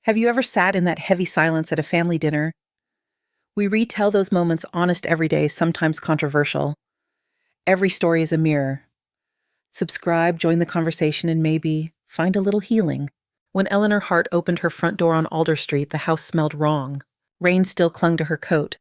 Have you ever sat in that heavy silence at a family dinner? We retell those moments honest every day, sometimes controversial. Every story is a mirror. Subscribe, join the conversation, and maybe find a little healing. When Eleanor Hart opened her front door on Alder Street, the house smelled wrong. Rain still clung to her coat.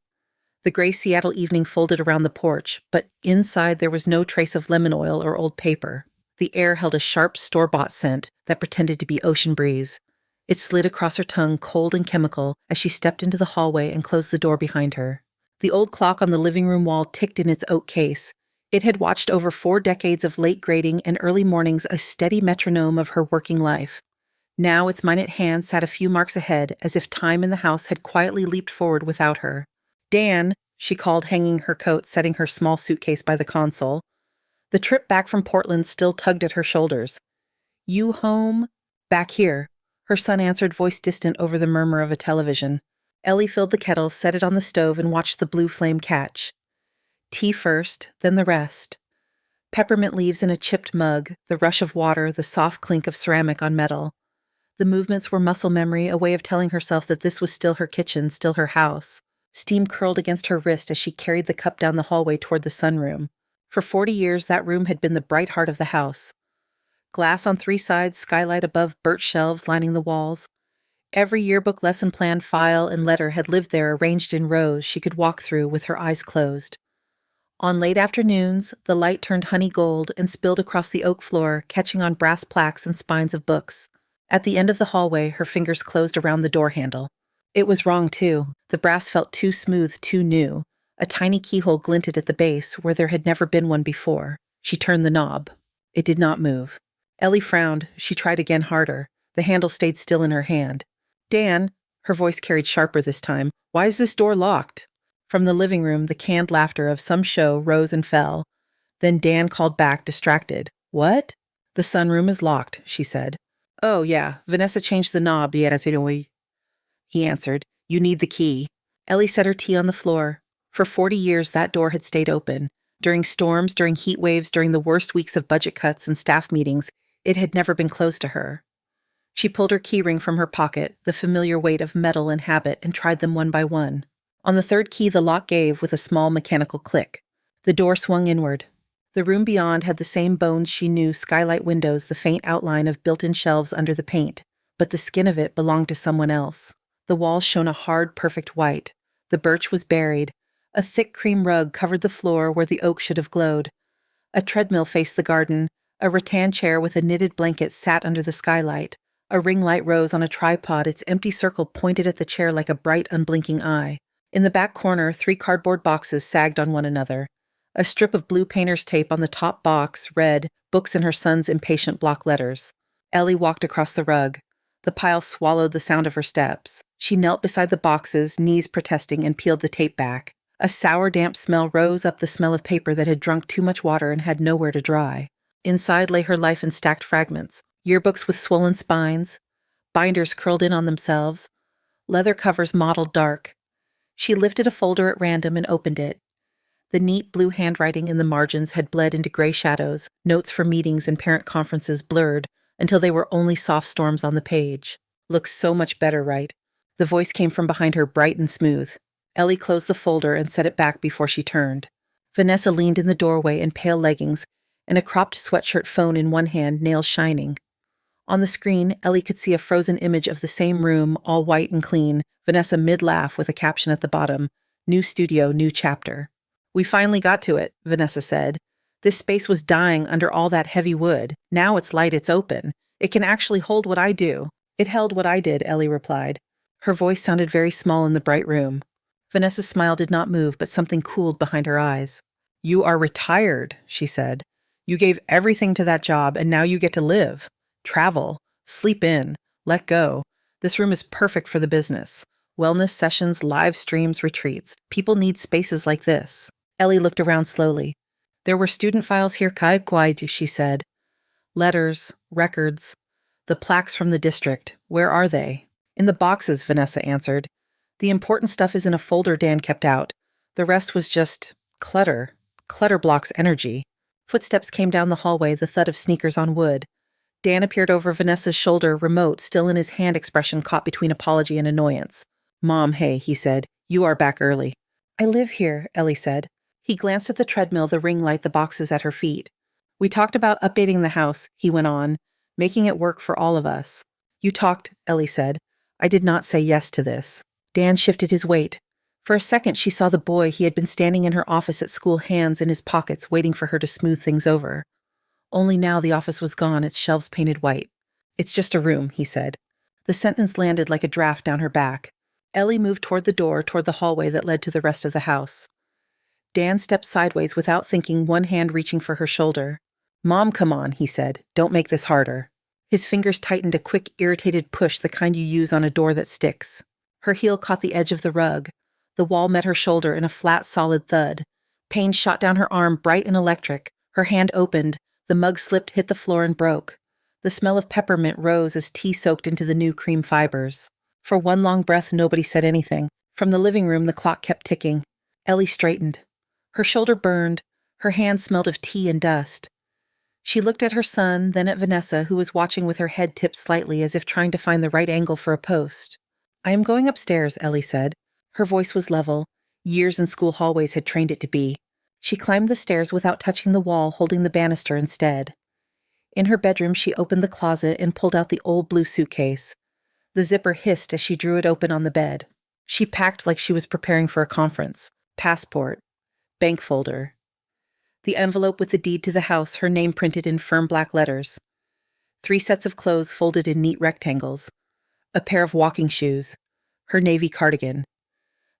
The gray Seattle evening folded around the porch, but inside there was no trace of lemon oil or old paper. The air held a sharp store-bought scent that pretended to be ocean breeze. It slid across her tongue, cold and chemical, as she stepped into the hallway and closed the door behind her. The old clock on the living room wall ticked in its oak case. It had watched over 4 decades of late grading and early mornings, a steady metronome of her working life. Now its minute hand sat a few marks ahead, as if time in the house had quietly leaped forward without her. "Dan," she called, hanging her coat, setting her small suitcase by the console. The trip back from Portland still tugged at her shoulders. "You home?" "Back here," her son answered, voice distant over the murmur of a television. Ellie filled the kettle, set it on the stove, and watched the blue flame catch. Tea first, then the rest. Peppermint leaves in a chipped mug, the rush of water, the soft clink of ceramic on metal. The movements were muscle memory, a way of telling herself that this was still her kitchen, still her house. Steam curled against her wrist as she carried the cup down the hallway toward the sunroom. For 40 years, that room had been the bright heart of the house. Glass on 3 sides, skylight above, birch shelves lining the walls. Every yearbook, lesson plan, file, and letter had lived there, arranged in rows she could walk through with her eyes closed. On late afternoons, the light turned honey gold and spilled across the oak floor, catching on brass plaques and spines of books. At the end of the hallway, her fingers closed around the door handle. It was wrong, too. The brass felt too smooth, too new. A tiny keyhole glinted at the base, where there had never been one before. She turned the knob. It did not move. Ellie frowned. She tried again, harder. The handle stayed still in her hand. "Dan," her voice carried sharper this time, "why is this door locked?" From the living room, the canned laughter of some show rose and fell. Then Dan called back, distracted. "What?" "The sunroom is locked," she said. "Oh, yeah, Vanessa changed the knob, he answered. "You need the key." Ellie set her tea on the floor. For 40 years, that door had stayed open. During storms, during heat waves, during the worst weeks of budget cuts and staff meetings, it had never been closed to her. She pulled her keyring from her pocket, the familiar weight of metal and habit, and tried them one by one. On the 3rd key, the lock gave with a small mechanical click. The door swung inward. The room beyond had the same bones she knew, skylight windows, the faint outline of built-in shelves under the paint, but the skin of it belonged to someone else. The walls shone a hard, perfect white. The birch was buried. A thick cream rug covered the floor where the oak should have glowed. A treadmill faced the garden. A rattan chair with a knitted blanket sat under the skylight. A ring light rose on a tripod, its empty circle pointed at the chair like a bright, unblinking eye. In the back corner, 3 cardboard boxes sagged on one another. A strip of blue painter's tape on the top box read, "Books in her son's impatient block letters." Ellie walked across the rug. The pile swallowed the sound of her steps. She knelt beside the boxes, knees protesting, and peeled the tape back. A sour, damp smell rose up, the smell of paper that had drunk too much water and had nowhere to dry. Inside lay her life in stacked fragments. Yearbooks with swollen spines. Binders curled in on themselves. Leather covers mottled dark. She lifted a folder at random and opened it. The neat blue handwriting in the margins had bled into gray shadows, notes for meetings and parent conferences blurred until they were only soft storms on the page. "Looks so much better, right?" The voice came from behind her, bright and smooth. Ellie closed the folder and set it back before she turned. Vanessa leaned in the doorway in pale leggings and a cropped sweatshirt phone in one hand, nails shining. On the screen, Ellie could see a frozen image of the same room, all white and clean, Vanessa mid-laugh with a caption at the bottom, "New studio, new chapter." "We finally got to it," Vanessa said. "This space was dying under all that heavy wood. Now it's light, it's open. It can actually hold what I do." "It held what I did," Ellie replied. Her voice sounded very small in the bright room. Vanessa's smile did not move, but something cooled behind her eyes. "You are retired," she said. "You gave everything to that job, and now you get to live. Travel. Sleep in. Let go. This room is perfect for the business. Wellness sessions, live streams, retreats. People need spaces like this." Ellie looked around slowly. "There were student files here, she said. "Letters, records. The plaques from the district. Where are they?" "In the boxes," Vanessa answered. "The important stuff is in a folder Dan kept out. The rest was just clutter. Clutter blocks energy." Footsteps came down the hallway, the thud of sneakers on wood. Dan appeared over Vanessa's shoulder, remote, still in his hand expression caught between apology and annoyance. "Mom, hey," he said. "You are back early." "I live here," Ellie said. He glanced at the treadmill, the ring light, the boxes at her feet. "We talked about updating the house," he went on, "making it work for all of us." "You talked," Ellie said. "I did not say yes to this." Dan shifted his weight. For a second, she saw the boy he had been standing in her office at school, hands in his pockets, waiting for her to smooth things over. Only now the office was gone, its shelves painted white. "It's just a room," he said. The sentence landed like a draft down her back. Ellie moved toward the door, toward the hallway that led to the rest of the house. Dan stepped sideways without thinking, one hand reaching for her shoulder. "Mom, come on," he said. "Don't make this harder." His fingers tightened, a quick, irritated push, the kind you use on a door that sticks. Her heel caught the edge of the rug. The wall met her shoulder in a flat, solid thud. Pain shot down her arm, bright and electric. Her hand opened. The mug slipped, hit the floor, and broke. The smell of peppermint rose as tea soaked into the new cream fibers. For one long breath, nobody said anything. From the living room, the clock kept ticking. Ellie straightened. Her shoulder burned. Her hand smelled of tea and dust. She looked at her son, then at Vanessa, who was watching with her head tipped slightly as if trying to find the right angle for a post. "I am going upstairs," Ellie said. Her voice was level. Years in school hallways had trained it to be. She climbed the stairs without touching the wall, holding the banister instead. In her bedroom, she opened the closet and pulled out the old blue suitcase. The zipper hissed as she drew it open on the bed. She packed like she was preparing for a conference. Passport. Bank folder. The envelope with the deed to the house, her name printed in firm black letters. 3 sets of clothes folded in neat rectangles. A pair of walking shoes. Her navy cardigan.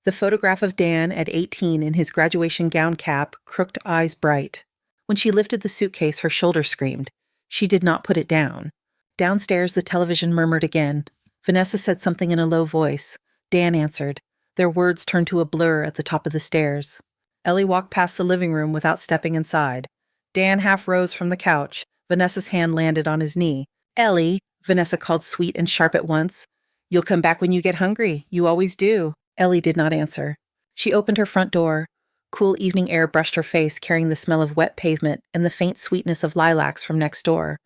The photograph of Dan at 18 in his graduation gown cap, crooked eyes bright. When she lifted the suitcase, her shoulder screamed. She did not put it down. Downstairs, the television murmured again. Vanessa said something in a low voice. Dan answered. Their words turned to a blur at the top of the stairs. Ellie walked past the living room without stepping inside. Dan half rose from the couch. Vanessa's hand landed on his knee. "Ellie," Vanessa called, sweet and sharp at once. "You'll come back when you get hungry. You always do." Ellie did not answer. She opened her front door. Cool evening air brushed her face, carrying the smell of wet pavement and the faint sweetness of lilacs from next door.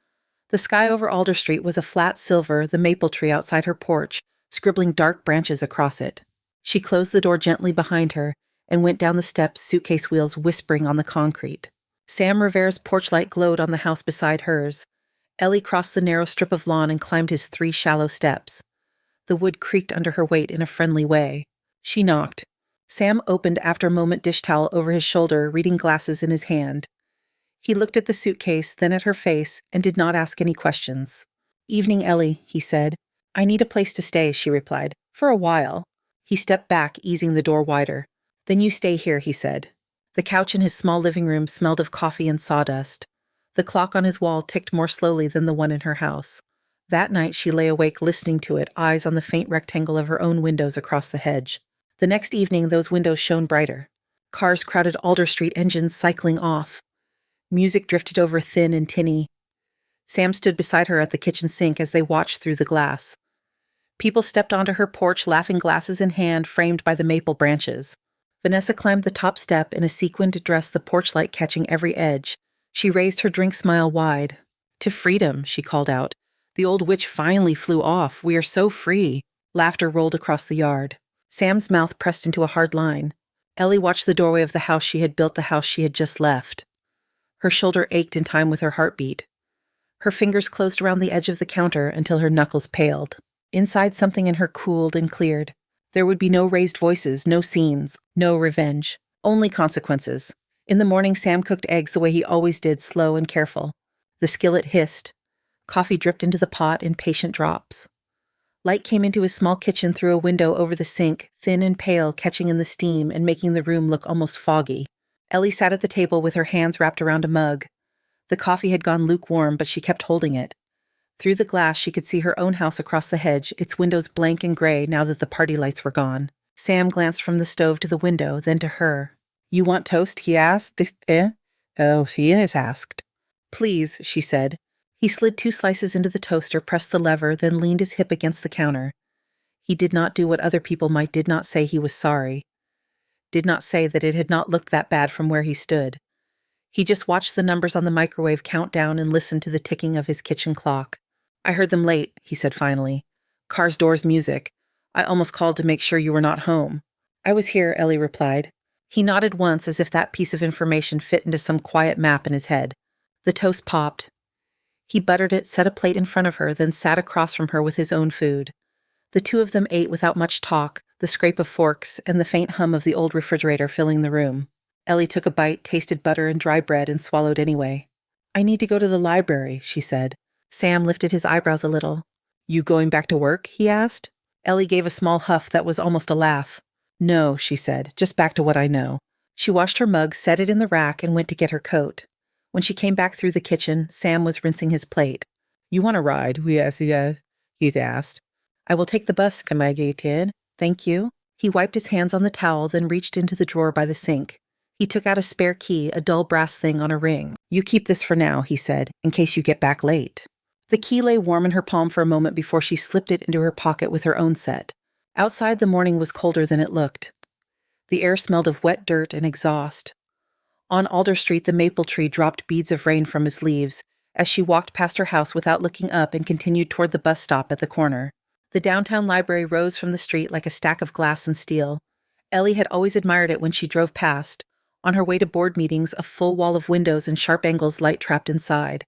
The sky over Alder Street was a flat silver, the maple tree outside her porch, scribbling dark branches across it. She closed the door gently behind her and went down the steps, suitcase wheels whispering on the concrete. Sam Rivera's porch light glowed on the house beside hers. Ellie crossed the narrow strip of lawn and climbed his 3 shallow steps. The wood creaked under her weight in a friendly way. She knocked. Sam opened after a moment, dish towel over his shoulder, reading glasses in his hand. He looked at the suitcase, then at her face, and did not ask any questions. "Evening, Ellie," he said. "I need a place to stay," she replied. "For a while." He stepped back, easing the door wider. "Then you stay here," he said. The couch in his small living room smelled of coffee and sawdust. The clock on his wall ticked more slowly than the one in her house. That night she lay awake listening to it, eyes on the faint rectangle of her own windows across the hedge. The next evening, those windows shone brighter. Cars crowded Alder Street, engines cycling off. Music drifted over thin and tinny. Sam stood beside her at the kitchen sink as they watched through the glass. People stepped onto her porch, laughing glasses in hand, framed by the maple branches. Vanessa climbed the top step in a sequined dress, the porch light catching every edge. She raised her drink smile wide. "To freedom," she called out. "The old witch finally flew off. We are so free." Laughter rolled across the yard. Sam's mouth pressed into a hard line. Ellie watched the doorway of the house she had built, the house she had just left. Her shoulder ached in time with her heartbeat. Her fingers closed around the edge of the counter until her knuckles paled. Inside, something in her cooled and cleared. There would be no raised voices, no scenes, no revenge. Only consequences. In the morning, Sam cooked eggs the way he always did, slow and careful. The skillet hissed. Coffee dripped into the pot in patient drops. Light came into his small kitchen through a window over the sink, thin and pale, catching in the steam and making the room look almost foggy. Ellie sat at the table with her hands wrapped around a mug. The coffee had gone lukewarm, but she kept holding it. Through the glass, she could see her own house across the hedge, its windows blank and gray now that the party lights were gone. Sam glanced from the stove to the window, then to her. "You want toast?" he asked. "Oh, he is asked." "Please," she said. He slid 2 slices into the toaster, pressed the lever, then leaned his hip against the counter. He did not do what other people might, did not say he was sorry. Did not say that it had not looked that bad from where he stood. He just watched the numbers on the microwave count down and listened to the ticking of his kitchen clock. "I heard them late," he said finally. "Cars, doors, music. I almost called to make sure you were not home." "I was here," Ellie replied. He nodded once as if that piece of information fit into some quiet map in his head. The toast popped. He buttered it, set a plate in front of her, then sat across from her with his own food. The two of them ate without much talk, the scrape of forks and the faint hum of the old refrigerator filling the room. Ellie took a bite, tasted butter and dry bread, and swallowed anyway. "I need to go to the library," she said. Sam lifted his eyebrows a little. "You going back to work?" he asked. Ellie gave a small huff that was almost a laugh. "No," she said, "just back to what I know." She washed her mug, set it in the rack, and went to get her coat. When she came back through the kitchen, Sam was rinsing his plate. "You want a ride?" Yes, he asked. "I will take the bus, my kid. Thank you." He wiped his hands on the towel, then reached into the drawer by the sink. He took out a spare key, a dull brass thing on a ring. "You keep this for now," he said, "in case you get back late." The key lay warm in her palm for a moment before she slipped it into her pocket with her own set. Outside, the morning was colder than it looked. The air smelled of wet dirt and exhaust. On Alder Street, the maple tree dropped beads of rain from its leaves as she walked past her house without looking up and continued toward the bus stop at the corner. The downtown library rose from the street like a stack of glass and steel. Ellie had always admired it when she drove past. On her way to board meetings, a full wall of windows and sharp angles light-trapped inside.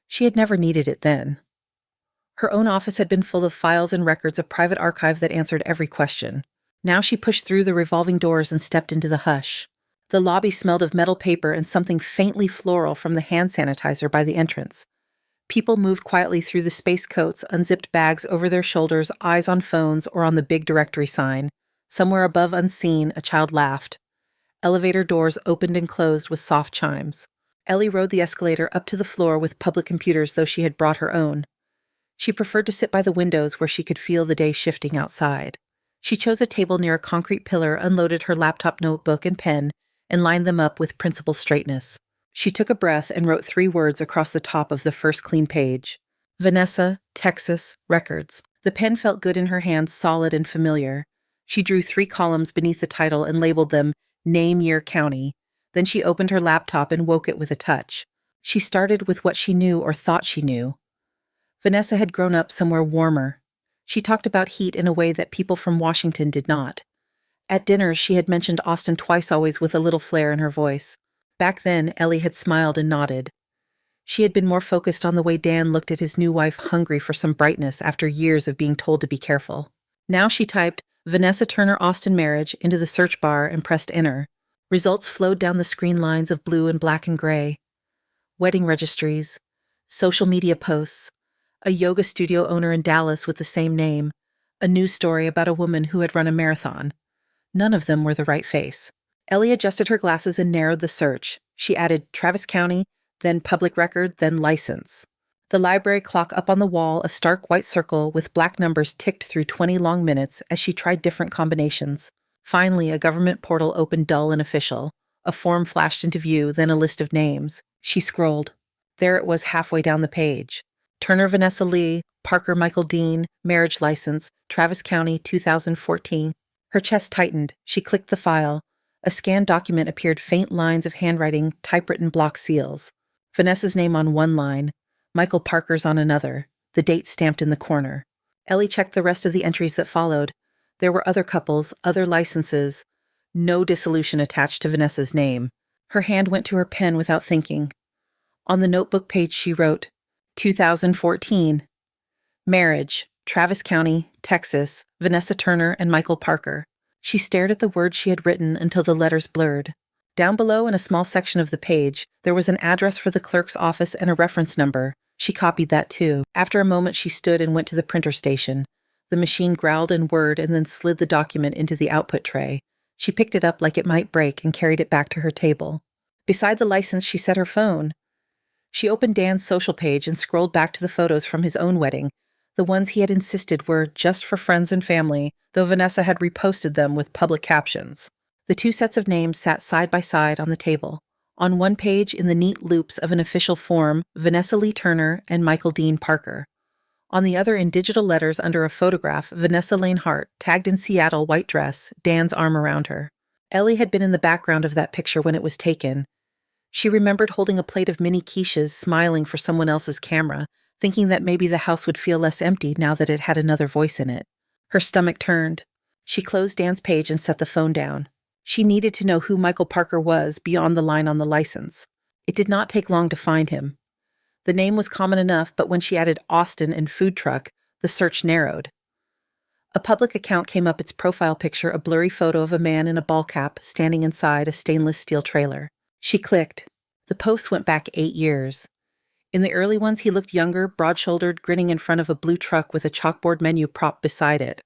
She had never needed it then. Her own office had been full of files and records, a private archive that answered every question. Now she pushed through the revolving doors and stepped into the hush. The lobby smelled of metal paper and something faintly floral from the hand sanitizer by the entrance. People moved quietly through the space coats, unzipped bags over their shoulders, eyes on phones or on the big directory sign. Somewhere above, unseen, a child laughed. Elevator doors opened and closed with soft chimes. Ellie rode the escalator up to the floor with public computers, though she had brought her own. She preferred to sit by the windows where she could feel the day shifting outside. She chose a table near a concrete pillar, unloaded her laptop notebook and pen, and lined them up with principled straightness. She took a breath and wrote 3 words across the top of the first clean page. Vanessa, Texas, Records. The pen felt good in her hands, solid and familiar. She drew 3 columns beneath the title and labeled them Name, Year, County. Then she opened her laptop and woke it with a touch. She started with what she knew or thought she knew. Vanessa had grown up somewhere warmer. She talked about heat in a way that people from Washington did not. At dinners, she had mentioned Austin twice, always with a little flair in her voice. Back then, Ellie had smiled and nodded. She had been more focused on the way Dan looked at his new wife, hungry for some brightness after years of being told to be careful. Now she typed Vanessa Turner Austin marriage into the search bar and pressed enter. Results flowed down the screen lines of blue and black and gray. Wedding registries, social media posts, a yoga studio owner in Dallas with the same name, a news story about a woman who had run a marathon. None of them were the right face. Ellie adjusted her glasses and narrowed the search. She added Travis County, then public record, then license. The library clock up on the wall, a stark white circle with black numbers ticked through 20 long minutes as she tried different combinations. Finally, a government portal opened dull and official. A form flashed into view, then a list of names. She scrolled. There it was halfway down the page. Turner Vanessa Lee, Parker Michael Dean, marriage license, Travis County, 2014. Her chest tightened. She clicked the file. A scanned document appeared, faint lines of handwriting, typewritten block seals. Vanessa's name on one line, Michael Parker's on another, the date stamped in the corner. Ellie checked the rest of the entries that followed. There were other couples, other licenses. No dissolution attached to Vanessa's name. Her hand went to her pen without thinking. On the notebook page she wrote, 2014. Marriage, Travis County, Texas, Vanessa Turner and Michael Parker. She stared at the words she had written until the letters blurred. Down below in a small section of the page, there was an address for the clerk's office and a reference number. She copied that too. After a moment, she stood and went to the printer station. The machine growled and whirred and then slid the document into the output tray. She picked it up like it might break and carried it back to her table. Beside the license, she set her phone. She opened Dan's social page and scrolled back to the photos from his own wedding. The ones he had insisted were just for friends and family, though Vanessa had reposted them with public captions. The 2 sets of names sat side by side on the table. On one page, in the neat loops of an official form, Vanessa Lee Turner and Michael Dean Parker. On the other, in digital letters under a photograph, Vanessa Lane Hart, tagged in Seattle, white dress, Dan's arm around her. Ellie had been in the background of that picture when it was taken. She remembered holding a plate of mini quiches, smiling for someone else's camera, thinking that maybe the house would feel less empty now that it had another voice in it. Her stomach turned. She closed Dan's page and set the phone down. She needed to know who Michael Parker was beyond the line on the license. It did not take long to find him. The name was common enough, but when she added Austin and food truck, the search narrowed. A public account came up, its profile picture a blurry photo of a man in a ball cap standing inside a stainless steel trailer. She clicked. The post went back 8 years. In the early ones, he looked younger, broad-shouldered, grinning in front of a blue truck with a chalkboard menu prop beside it.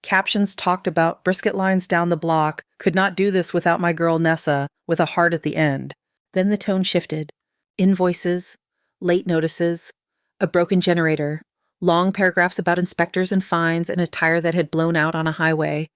Captions talked about brisket lines down the block, could not do this without my girl Nessa, with a heart at the end. Then the tone shifted. Invoices, late notices, a broken generator, long paragraphs about inspectors and fines and a tire that had blown out on a highway.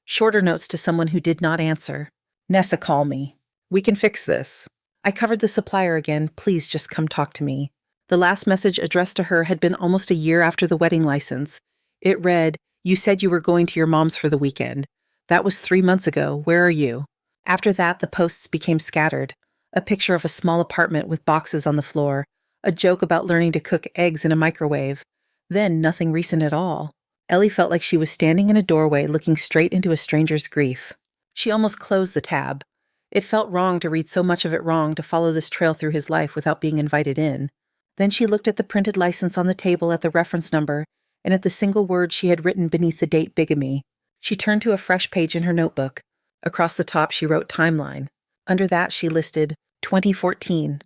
Shorter notes to someone who did not answer. Nessa, call me. We can fix this. I covered the supplier again. Please just come talk to me. The last message addressed to her had been almost a year after the wedding license. It read, you said you were going to your mom's for the weekend. That was 3 months ago. Where are you? After that, the posts became scattered. A picture of a small apartment with boxes on the floor. A joke about learning to cook eggs in a microwave. Then nothing recent at all. Ellie felt like she was standing in a doorway looking straight into a stranger's grief. She almost closed the tab. It felt wrong to read so much of it wrong to follow this trail through his life without being invited in. Then she looked at the printed license on the table, at the reference number, and at the single word she had written beneath the date bigamy. She turned to a fresh page in her notebook. Across the top she wrote timeline. Under that she listed 2014.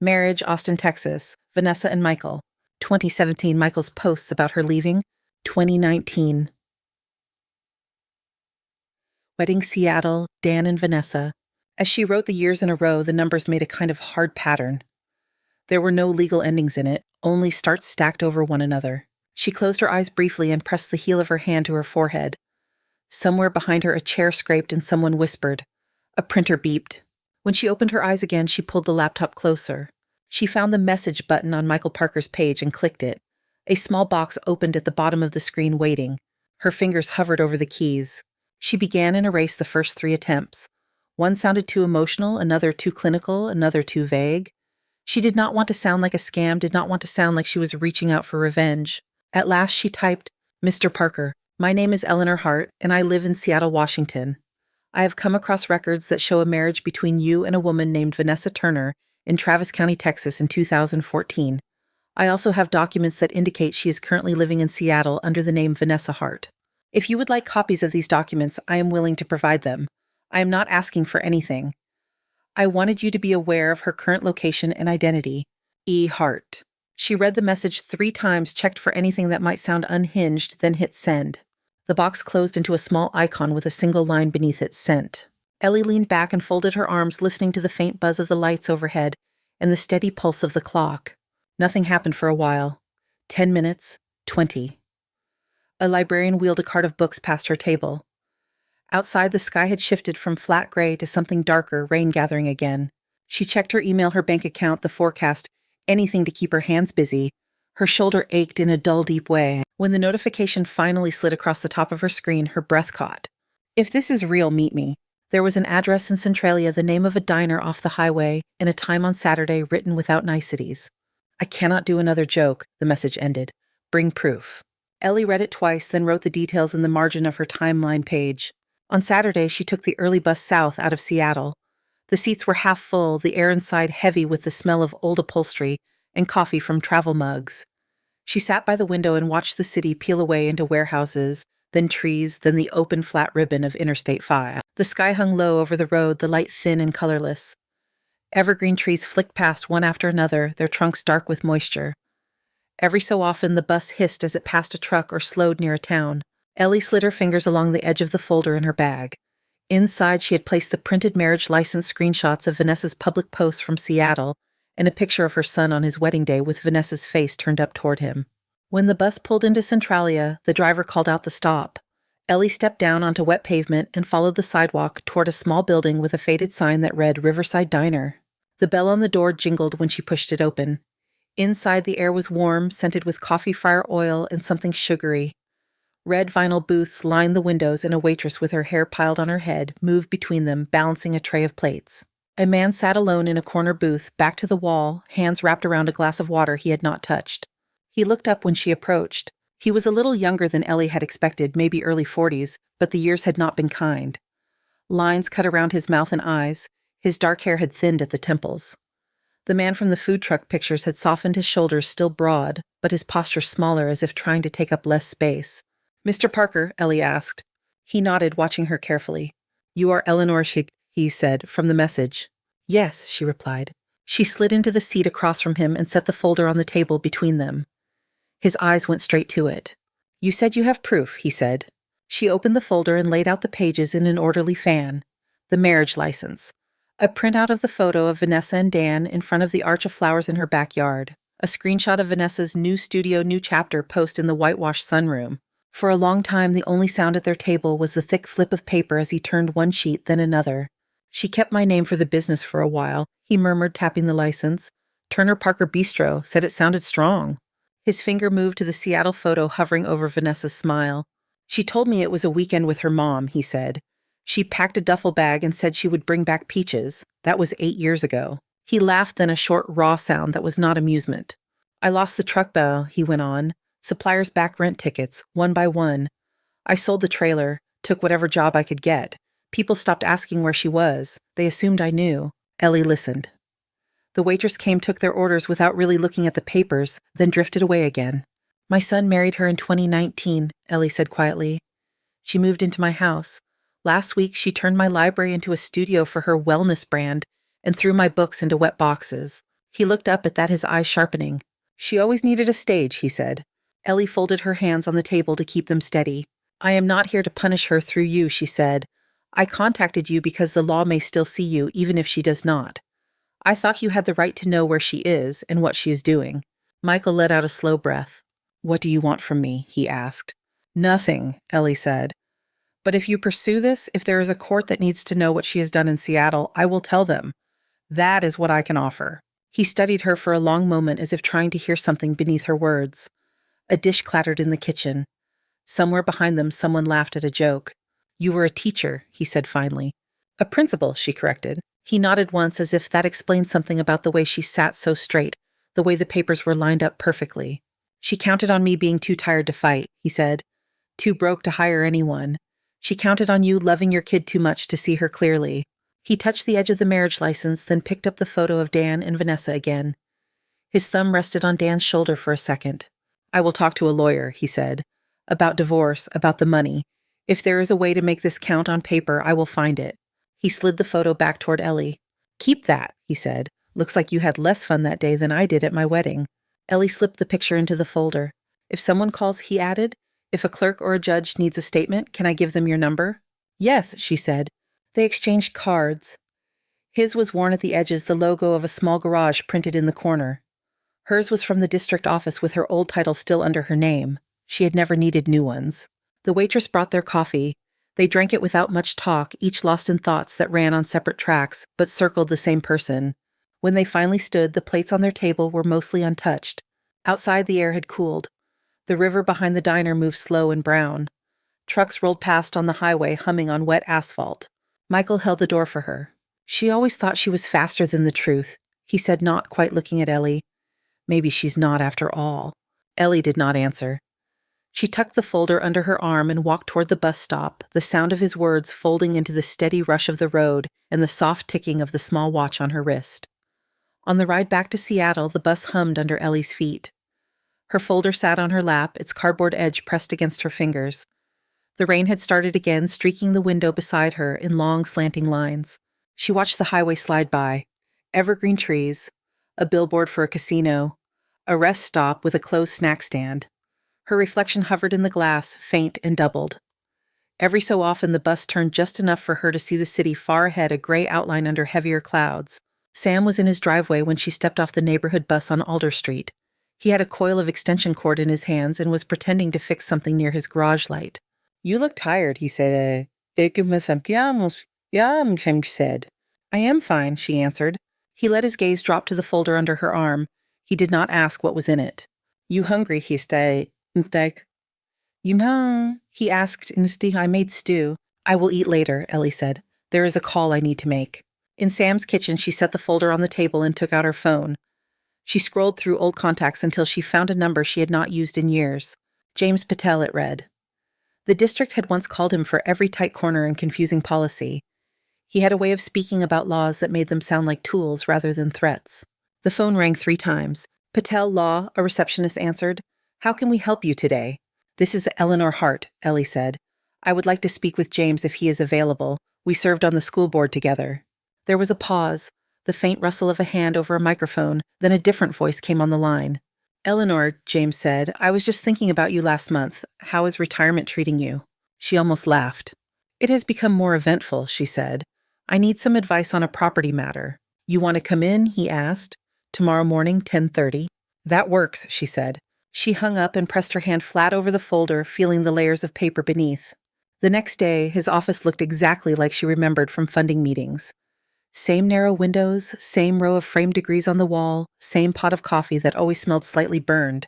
Marriage, Austin, Texas, Vanessa and Michael. 2017, Michael's posts about her leaving. 2019. Wedding, Seattle, Dan and Vanessa. As she wrote the years in a row, the numbers made a kind of hard pattern. There were no legal endings in it, only starts stacked over one another. She closed her eyes briefly and pressed the heel of her hand to her forehead. Somewhere behind her a chair scraped and someone whispered. A printer beeped. When she opened her eyes again, she pulled the laptop closer. She found the message button on Michael Parker's page and clicked it. A small box opened at the bottom of the screen, waiting. Her fingers hovered over the keys. She began and erased the first 3 attempts. One sounded too emotional, another too clinical, another too vague. She did not want to sound like a scam, did not want to sound like she was reaching out for revenge. At last she typed, Mr. Parker, my name is Eleanor Hart, and I live in Seattle, Washington. I have come across records that show a marriage between you and a woman named Vanessa Turner in Travis County, Texas in 2014. I also have documents that indicate she is currently living in Seattle under the name Vanessa Hart. If you would like copies of these documents, I am willing to provide them. I am not asking for anything. I wanted you to be aware of her current location and identity. E. Hart. She read the message 3 times, checked for anything that might sound unhinged, then hit send. The box closed into a small icon with a single line beneath it, sent. Ellie leaned back and folded her arms, listening to the faint buzz of the lights overhead and the steady pulse of the clock. Nothing happened for a while. 10 minutes, 20. A librarian wheeled a cart of books past her table. Outside, the sky had shifted from flat gray to something darker, rain gathering again. She checked her email, her bank account, the forecast, anything to keep her hands busy. Her shoulder ached in a dull, deep way. When the notification finally slid across the top of her screen, her breath caught. If this is real, meet me. There was an address in Centralia, the name of a diner off the highway, and a time on Saturday written without niceties. I cannot do another joke, the message ended. Bring proof. Ellie read it twice, then wrote the details in the margin of her timeline page. On Saturday, she took the early bus south out of Seattle. The seats were half full, the air inside heavy with the smell of old upholstery and coffee from travel mugs. She sat by the window and watched the city peel away into warehouses, then trees, then the open flat ribbon of Interstate 5. The sky hung low over the road, the light thin and colorless. Evergreen trees flicked past one after another, their trunks dark with moisture. Every so often the bus hissed as it passed a truck or slowed near a town. Ellie slid her fingers along the edge of the folder in her bag. Inside, she had placed the printed marriage license screenshots of Vanessa's public posts from Seattle and a picture of her son on his wedding day with Vanessa's face turned up toward him. When the bus pulled into Centralia, the driver called out the stop. Ellie stepped down onto wet pavement and followed the sidewalk toward a small building with a faded sign that read Riverside Diner. The bell on the door jingled when she pushed it open. Inside, the air was warm, scented with coffee fryer oil and something sugary. Red vinyl booths lined the windows, and a waitress with her hair piled on her head moved between them, balancing a tray of plates. A man sat alone in a corner booth, back to the wall, hands wrapped around a glass of water he had not touched. He looked up when she approached. He was a little younger than Ellie had expected, maybe early 40s, but the years had not been kind. Lines cut around his mouth and eyes. His dark hair had thinned at the temples. The man from the food truck pictures had softened his shoulders still broad, but his posture smaller as if trying to take up less space. "Mr. Parker," Ellie asked. He nodded, watching her carefully. "You are Eleanor," he said, "from the message." "Yes," she replied. She slid into the seat across from him and set the folder on the table between them. His eyes went straight to it. "You said you have proof," he said. She opened the folder and laid out the pages in an orderly fan. The marriage license. A printout of the photo of Vanessa and Dan in front of the arch of flowers in her backyard. A screenshot of Vanessa's new studio, new chapter post in the whitewashed sunroom. For a long time, the only sound at their table was the thick flip of paper as he turned one sheet, then another. "She kept my name for the business for a while," he murmured, tapping the license. "Turner Parker Bistro, said it sounded strong." His finger moved to the Seattle photo hovering over Vanessa's smile. "She told me it was a weekend with her mom," he said. "She packed a duffel bag and said she would bring back peaches. That was 8 years ago." He laughed, then a short, raw sound that was not amusement. "I lost the truck bow," he went on. "Suppliers back rent tickets, one by one. I sold the trailer, took whatever job I could get. People stopped asking where she was. They assumed I knew." Ellie listened. The waitress came, took their orders without really looking at the papers, then drifted away again. "My son married her in 2019, Ellie said quietly. "She moved into my house. Last week, she turned my library into a studio for her wellness brand and threw my books into wet boxes." He looked up at that, his eyes sharpening. "She always needed a stage," he said. Ellie folded her hands on the table to keep them steady. "I am not here to punish her through you," she said. "I contacted you because the law may still see you, even if she does not. I thought you had the right to know where she is and what she is doing." Michael let out a slow breath. "What do you want from me?" he asked. "Nothing," Ellie said. "But if you pursue this, if there is a court that needs to know what she has done in Seattle, I will tell them. That is what I can offer." He studied her for a long moment as if trying to hear something beneath her words. A dish clattered in the kitchen. Somewhere behind them, someone laughed at a joke. "You were a teacher," he said finally. "A principal," she corrected. He nodded once as if that explained something about the way she sat so straight, the way the papers were lined up perfectly. "She counted on me being too tired to fight," he said. "Too broke to hire anyone. She counted on you loving your kid too much to see her clearly." He touched the edge of the marriage license, then picked up the photo of Dan and Vanessa again. His thumb rested on Dan's shoulder for a second. "I will talk to a lawyer," he said. "About divorce, about the money. If there is a way to make this count on paper, I will find it." He slid the photo back toward Ellie. "Keep that," he said. "Looks like you had less fun that day than I did at my wedding." Ellie slipped the picture into the folder. "If someone calls," he added, "if a clerk or a judge needs a statement, can I give them your number?" "Yes," she said. They exchanged cards. His was worn at the edges, the logo of a small garage printed in the corner. Hers was from the district office with her old title still under her name. She had never needed new ones. The waitress brought their coffee. They drank it without much talk, each lost in thoughts that ran on separate tracks, but circled the same person. When they finally stood, the plates on their table were mostly untouched. Outside, the air had cooled. The river behind the diner moved slow and brown. Trucks rolled past on the highway, humming on wet asphalt. Michael held the door for her. "She always thought she was faster than the truth," he said, not quite looking at Ellie. "Maybe she's not after all." Ellie did not answer. She tucked the folder under her arm and walked toward the bus stop, the sound of his words folding into the steady rush of the road and the soft ticking of the small watch on her wrist. On the ride back to Seattle, the bus hummed under Ellie's feet. Her folder sat on her lap, its cardboard edge pressed against her fingers. The rain had started again, streaking the window beside her in long, slanting lines. She watched the highway slide by. Evergreen trees, a billboard for a casino, a rest stop with a closed snack stand. Her reflection hovered in the glass, faint and doubled. Every so often, the bus turned just enough for her to see the city far ahead, a gray outline under heavier clouds. Sam was in his driveway when she stepped off the neighborhood bus on Alder Street. He had a coil of extension cord in his hands and was pretending to fix something near his garage light. "You look tired," he said. She said. "I am fine," she answered. He let his gaze drop to the folder under her arm. He did not ask what was in it. "You hungry?" he said. "You know?" he asked. "I made stew." "I will eat later," Ellie said. "There is a call I need to make." In Sam's kitchen, she set the folder on the table and took out her phone. She scrolled through old contacts until she found a number she had not used in years. James Patel, it read. The district had once called him for every tight corner and confusing policy. He had a way of speaking about laws that made them sound like tools rather than threats. The phone rang 3 times. Patel Law, a receptionist answered. How can we help you today? This is Eleanor Hart, Ellie said. I would like to speak with James if he is available. We served on the school board together. There was a pause, the faint rustle of a hand over a microphone, then a different voice came on the line. Eleanor, James said, I was just thinking about you last month. How is retirement treating you? She almost laughed. It has become more eventful, she said. I need some advice on a property matter. You want to come in? He asked. Tomorrow morning, 10:30. That works, she said. She hung up and pressed her hand flat over the folder, feeling the layers of paper beneath. The next day, his office looked exactly like she remembered from funding meetings. Same narrow windows, same row of framed degrees on the wall, same pot of coffee that always smelled slightly burned.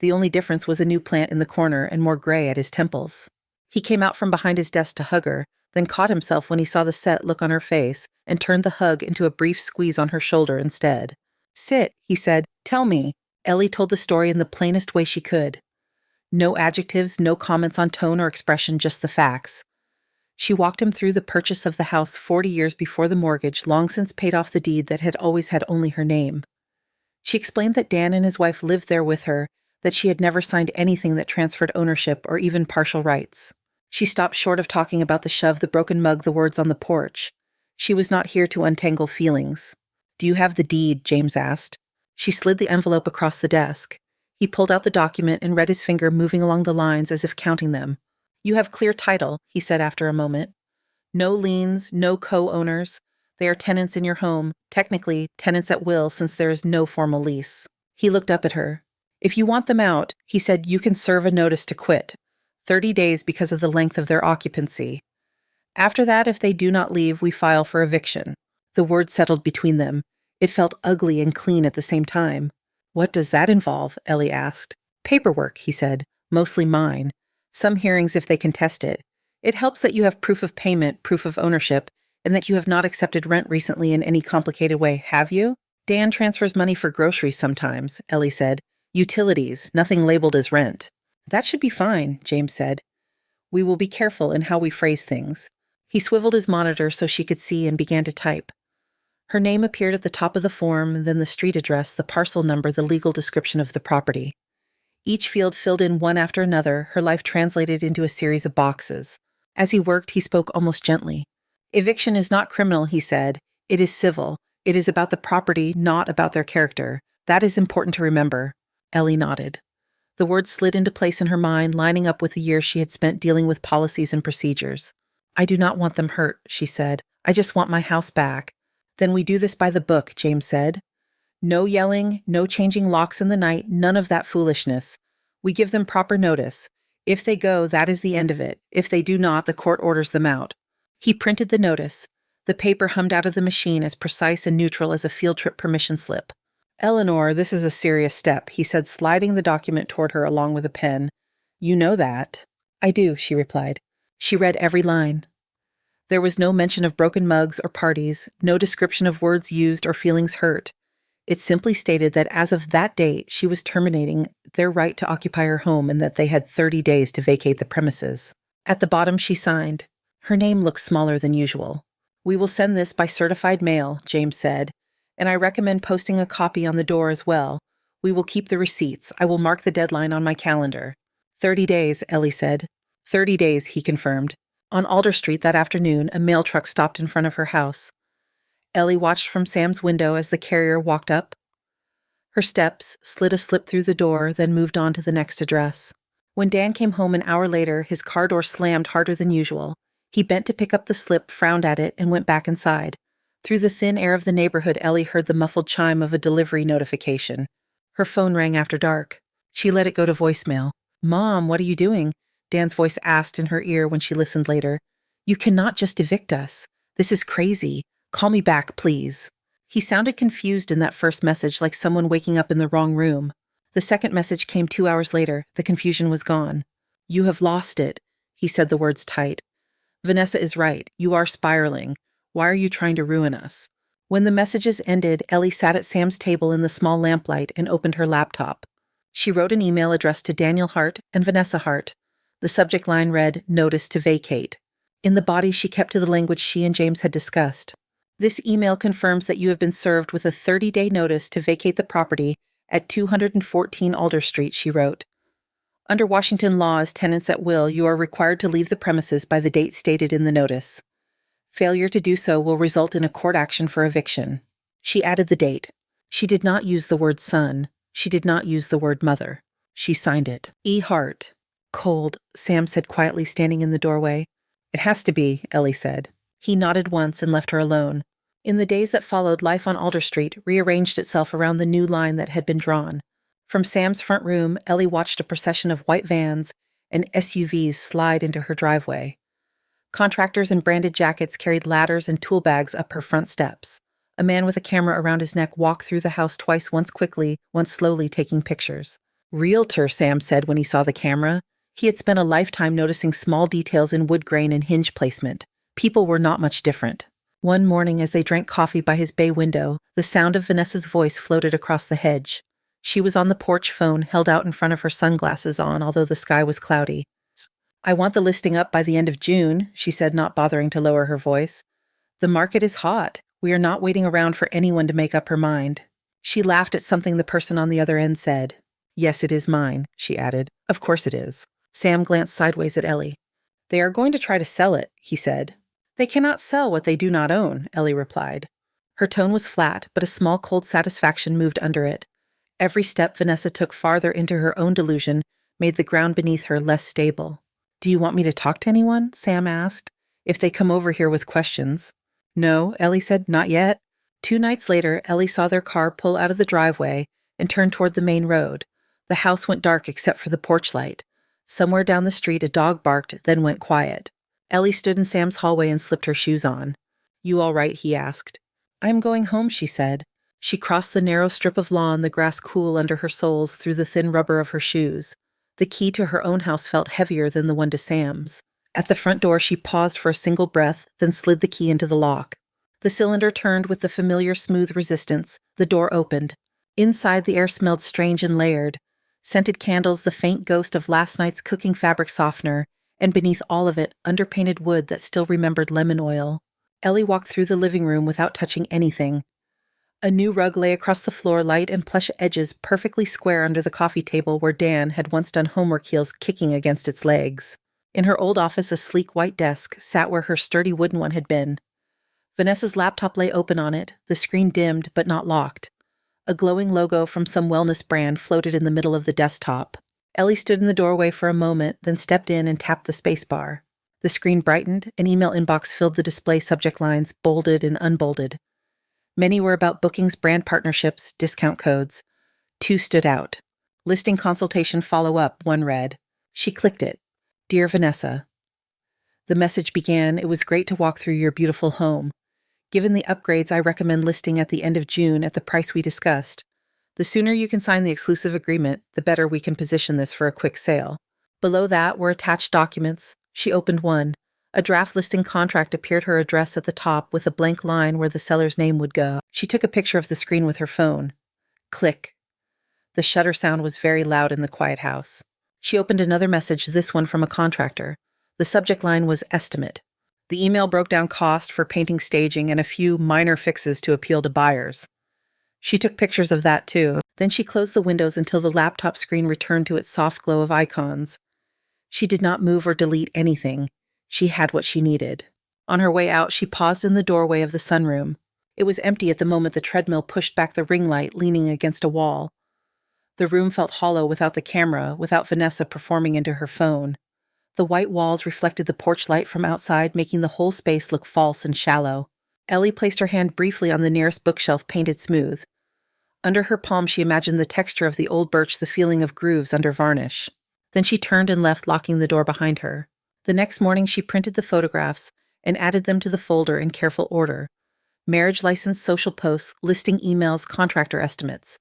The only difference was a new plant in the corner and more gray at his temples. He came out from behind his desk to hug her, then caught himself when he saw the set look on her face and turned the hug into a brief squeeze on her shoulder instead. Sit, he said. Tell me. Ellie told the story in the plainest way she could. No adjectives, no comments on tone or expression, just the facts. She walked him through the purchase of the house 40 years before the mortgage long since paid off the deed that had always had only her name. She explained that Dan and his wife lived there with her, that she had never signed anything that transferred ownership or even partial rights. She stopped short of talking about the shove, the broken mug, the words on the porch. She was not here to untangle feelings. Do you have the deed? James asked. She slid the envelope across the desk. He pulled out the document and read his finger moving along the lines as if counting them. You have clear title, he said after a moment. No liens, no co-owners. They are tenants in your home, technically tenants at will since there is no formal lease. He looked up at her. If you want them out, he said, you can serve a notice to quit. 30 days because of the length of their occupancy. After that, if they do not leave, we file for eviction. The word settled between them. It felt ugly and clean at the same time. What does that involve? Ellie asked. Paperwork, he said, mostly mine. Some hearings if they contest it. It helps that you have proof of payment, proof of ownership, and that you have not accepted rent recently in any complicated way, have you? Dan transfers money for groceries sometimes, Ellie said. Utilities, nothing labeled as rent. That should be fine, James said. We will be careful in how we phrase things. He swiveled his monitor so she could see and began to type. Her name appeared at the top of the form, then the street address, the parcel number, the legal description of the property. Each field filled in one after another, her life translated into a series of boxes. As he worked, he spoke almost gently. Eviction is not criminal, he said. It is civil. It is about the property, not about their character. That is important to remember. Ellie nodded. The words slid into place in her mind, lining up with the years she had spent dealing with policies and procedures. I do not want them hurt, she said. I just want my house back. Then we do this by the book, James said. No yelling, no changing locks in the night, none of that foolishness. We give them proper notice. If they go, that is the end of it. If they do not, the court orders them out. He printed the notice. The paper hummed out of the machine as precise and neutral as a field trip permission slip. Eleanor, this is a serious step, he said, sliding the document toward her along with a pen. You know that. I do, she replied. She read every line. There was no mention of broken mugs or parties, no description of words used or feelings hurt. It simply stated that as of that date, she was terminating their right to occupy her home and that they had 30 days to vacate the premises. At the bottom, she signed. Her name looked smaller than usual. We will send this by certified mail, James said, and I recommend posting a copy on the door as well. We will keep the receipts. I will mark the deadline on my calendar. 30 days, Ellie said. 30 days, he confirmed. On Alder Street that afternoon, a mail truck stopped in front of her house. Ellie watched from Sam's window as the carrier walked up. Her steps slid a slip through the door, then moved on to the next address. When Dan came home an hour later, his car door slammed harder than usual. He bent to pick up the slip, frowned at it, and went back inside. Through the thin air of the neighborhood, Ellie heard the muffled chime of a delivery notification. Her phone rang after dark. She let it go to voicemail. Mom, what are you doing? Dan's voice asked in her ear when she listened later. You cannot just evict us. This is crazy. Call me back, please. He sounded confused in that first message, like someone waking up in the wrong room. The second message came 2 hours later. The confusion was gone. You have lost it. He said the words tight. Vanessa is right. You are spiraling. Why are you trying to ruin us? When the messages ended, Ellie sat at Sam's table in the small lamplight and opened her laptop. She wrote an email addressed to Daniel Hart and Vanessa Hart. The subject line read, "Notice to vacate." In the body, she kept to the language she and James had discussed. This email confirms that you have been served with a 30-day notice to vacate the property at 214 Alder Street, she wrote. Under Washington law, as tenants at will, you are required to leave the premises by the date stated in the notice. Failure to do so will result in a court action for eviction. She added the date. She did not use the word son. She did not use the word mother. She signed it. E. Hart. Cold, Sam said quietly, standing in the doorway. It has to be, Ellie said. He nodded once and left her alone. In the days that followed, life on Alder Street rearranged itself around the new line that had been drawn. From Sam's front room, Ellie watched a procession of white vans and SUVs slide into her driveway. Contractors in branded jackets carried ladders and tool bags up her front steps. A man with a camera around his neck walked through the house twice, once quickly, once slowly, taking pictures. Realtor, Sam said when he saw the camera. He had spent a lifetime noticing small details in wood grain and hinge placement. People were not much different. One morning, as they drank coffee by his bay window, the sound of Vanessa's voice floated across the hedge. She was on the porch phone, held out in front of her sunglasses on, although the sky was cloudy. "I want the listing up by the end of June," she said, not bothering to lower her voice. "The market is hot. We are not waiting around for anyone to make up her mind." She laughed at something the person on the other end said. "Yes, it is mine," she added. "Of course it is." Sam glanced sideways at Ellie. "They are going to try to sell it," he said. "They cannot sell what they do not own," Ellie replied. Her tone was flat, but a small cold satisfaction moved under it. Every step Vanessa took farther into her own delusion made the ground beneath her less stable. "Do you want me to talk to anyone?" Sam asked. "If they come over here with questions." "No," Ellie said, "not yet." 2 nights later, Ellie saw their car pull out of the driveway and turn toward the main road. The house went dark except for the porch light. Somewhere down the street, a dog barked, then went quiet. Ellie stood in Sam's hallway and slipped her shoes on. "You all right?" he asked. "I'm going home," she said. She crossed the narrow strip of lawn, the grass cool under her soles through the thin rubber of her shoes. The key to her own house felt heavier than the one to Sam's. At the front door, she paused for a single breath, then slid the key into the lock. The cylinder turned with the familiar smooth resistance. The door opened. Inside, the air smelled strange and layered. Scented candles, the faint ghost of last night's cooking fabric softener, and beneath all of it, underpainted wood that still remembered lemon oil. Ellie walked through the living room without touching anything. A new rug lay across the floor, light and plush edges perfectly square under the coffee table where Dan had once done homework, heels kicking against its legs. In her old office, a sleek white desk sat where her sturdy wooden one had been. Vanessa's laptop lay open on it, the screen dimmed but not locked. A glowing logo from some wellness brand floated in the middle of the desktop. Ellie stood in the doorway for a moment, then stepped in and tapped the spacebar. The screen brightened, an email inbox filled the display subject lines, bolded and unbolded. Many were about bookings, brand partnerships, discount codes. 2 stood out. Listing consultation follow-up, one read. She clicked it. "Dear Vanessa." The message began, "It was great to walk through your beautiful home. Given the upgrades, I recommend listing at the end of June at the price we discussed. The sooner you can sign the exclusive agreement, the better we can position this for a quick sale." Below that were attached documents. She opened one. A draft listing contract appeared, her address at the top with a blank line where the seller's name would go. She took a picture of the screen with her phone. Click. The shutter sound was very loud in the quiet house. She opened another message, this one from a contractor. The subject line was estimate. The email broke down cost for painting, staging, and a few minor fixes to appeal to buyers. She took pictures of that too. Then she closed the windows until the laptop screen returned to its soft glow of icons. She did not move or delete anything. She had what she needed. On her way out, she paused in the doorway of the sunroom. It was empty at the moment the treadmill pushed back the ring light, leaning against a wall. The room felt hollow without the camera, without Vanessa performing into her phone. The white walls reflected the porch light from outside, making the whole space look false and shallow. Ellie placed her hand briefly on the nearest bookshelf, painted smooth. Under her palm, she imagined the texture of the old birch, the feeling of grooves under varnish. Then she turned and left, locking the door behind her. The next morning, she printed the photographs and added them to the folder in careful order. Marriage license, social posts, listing emails, contractor estimates.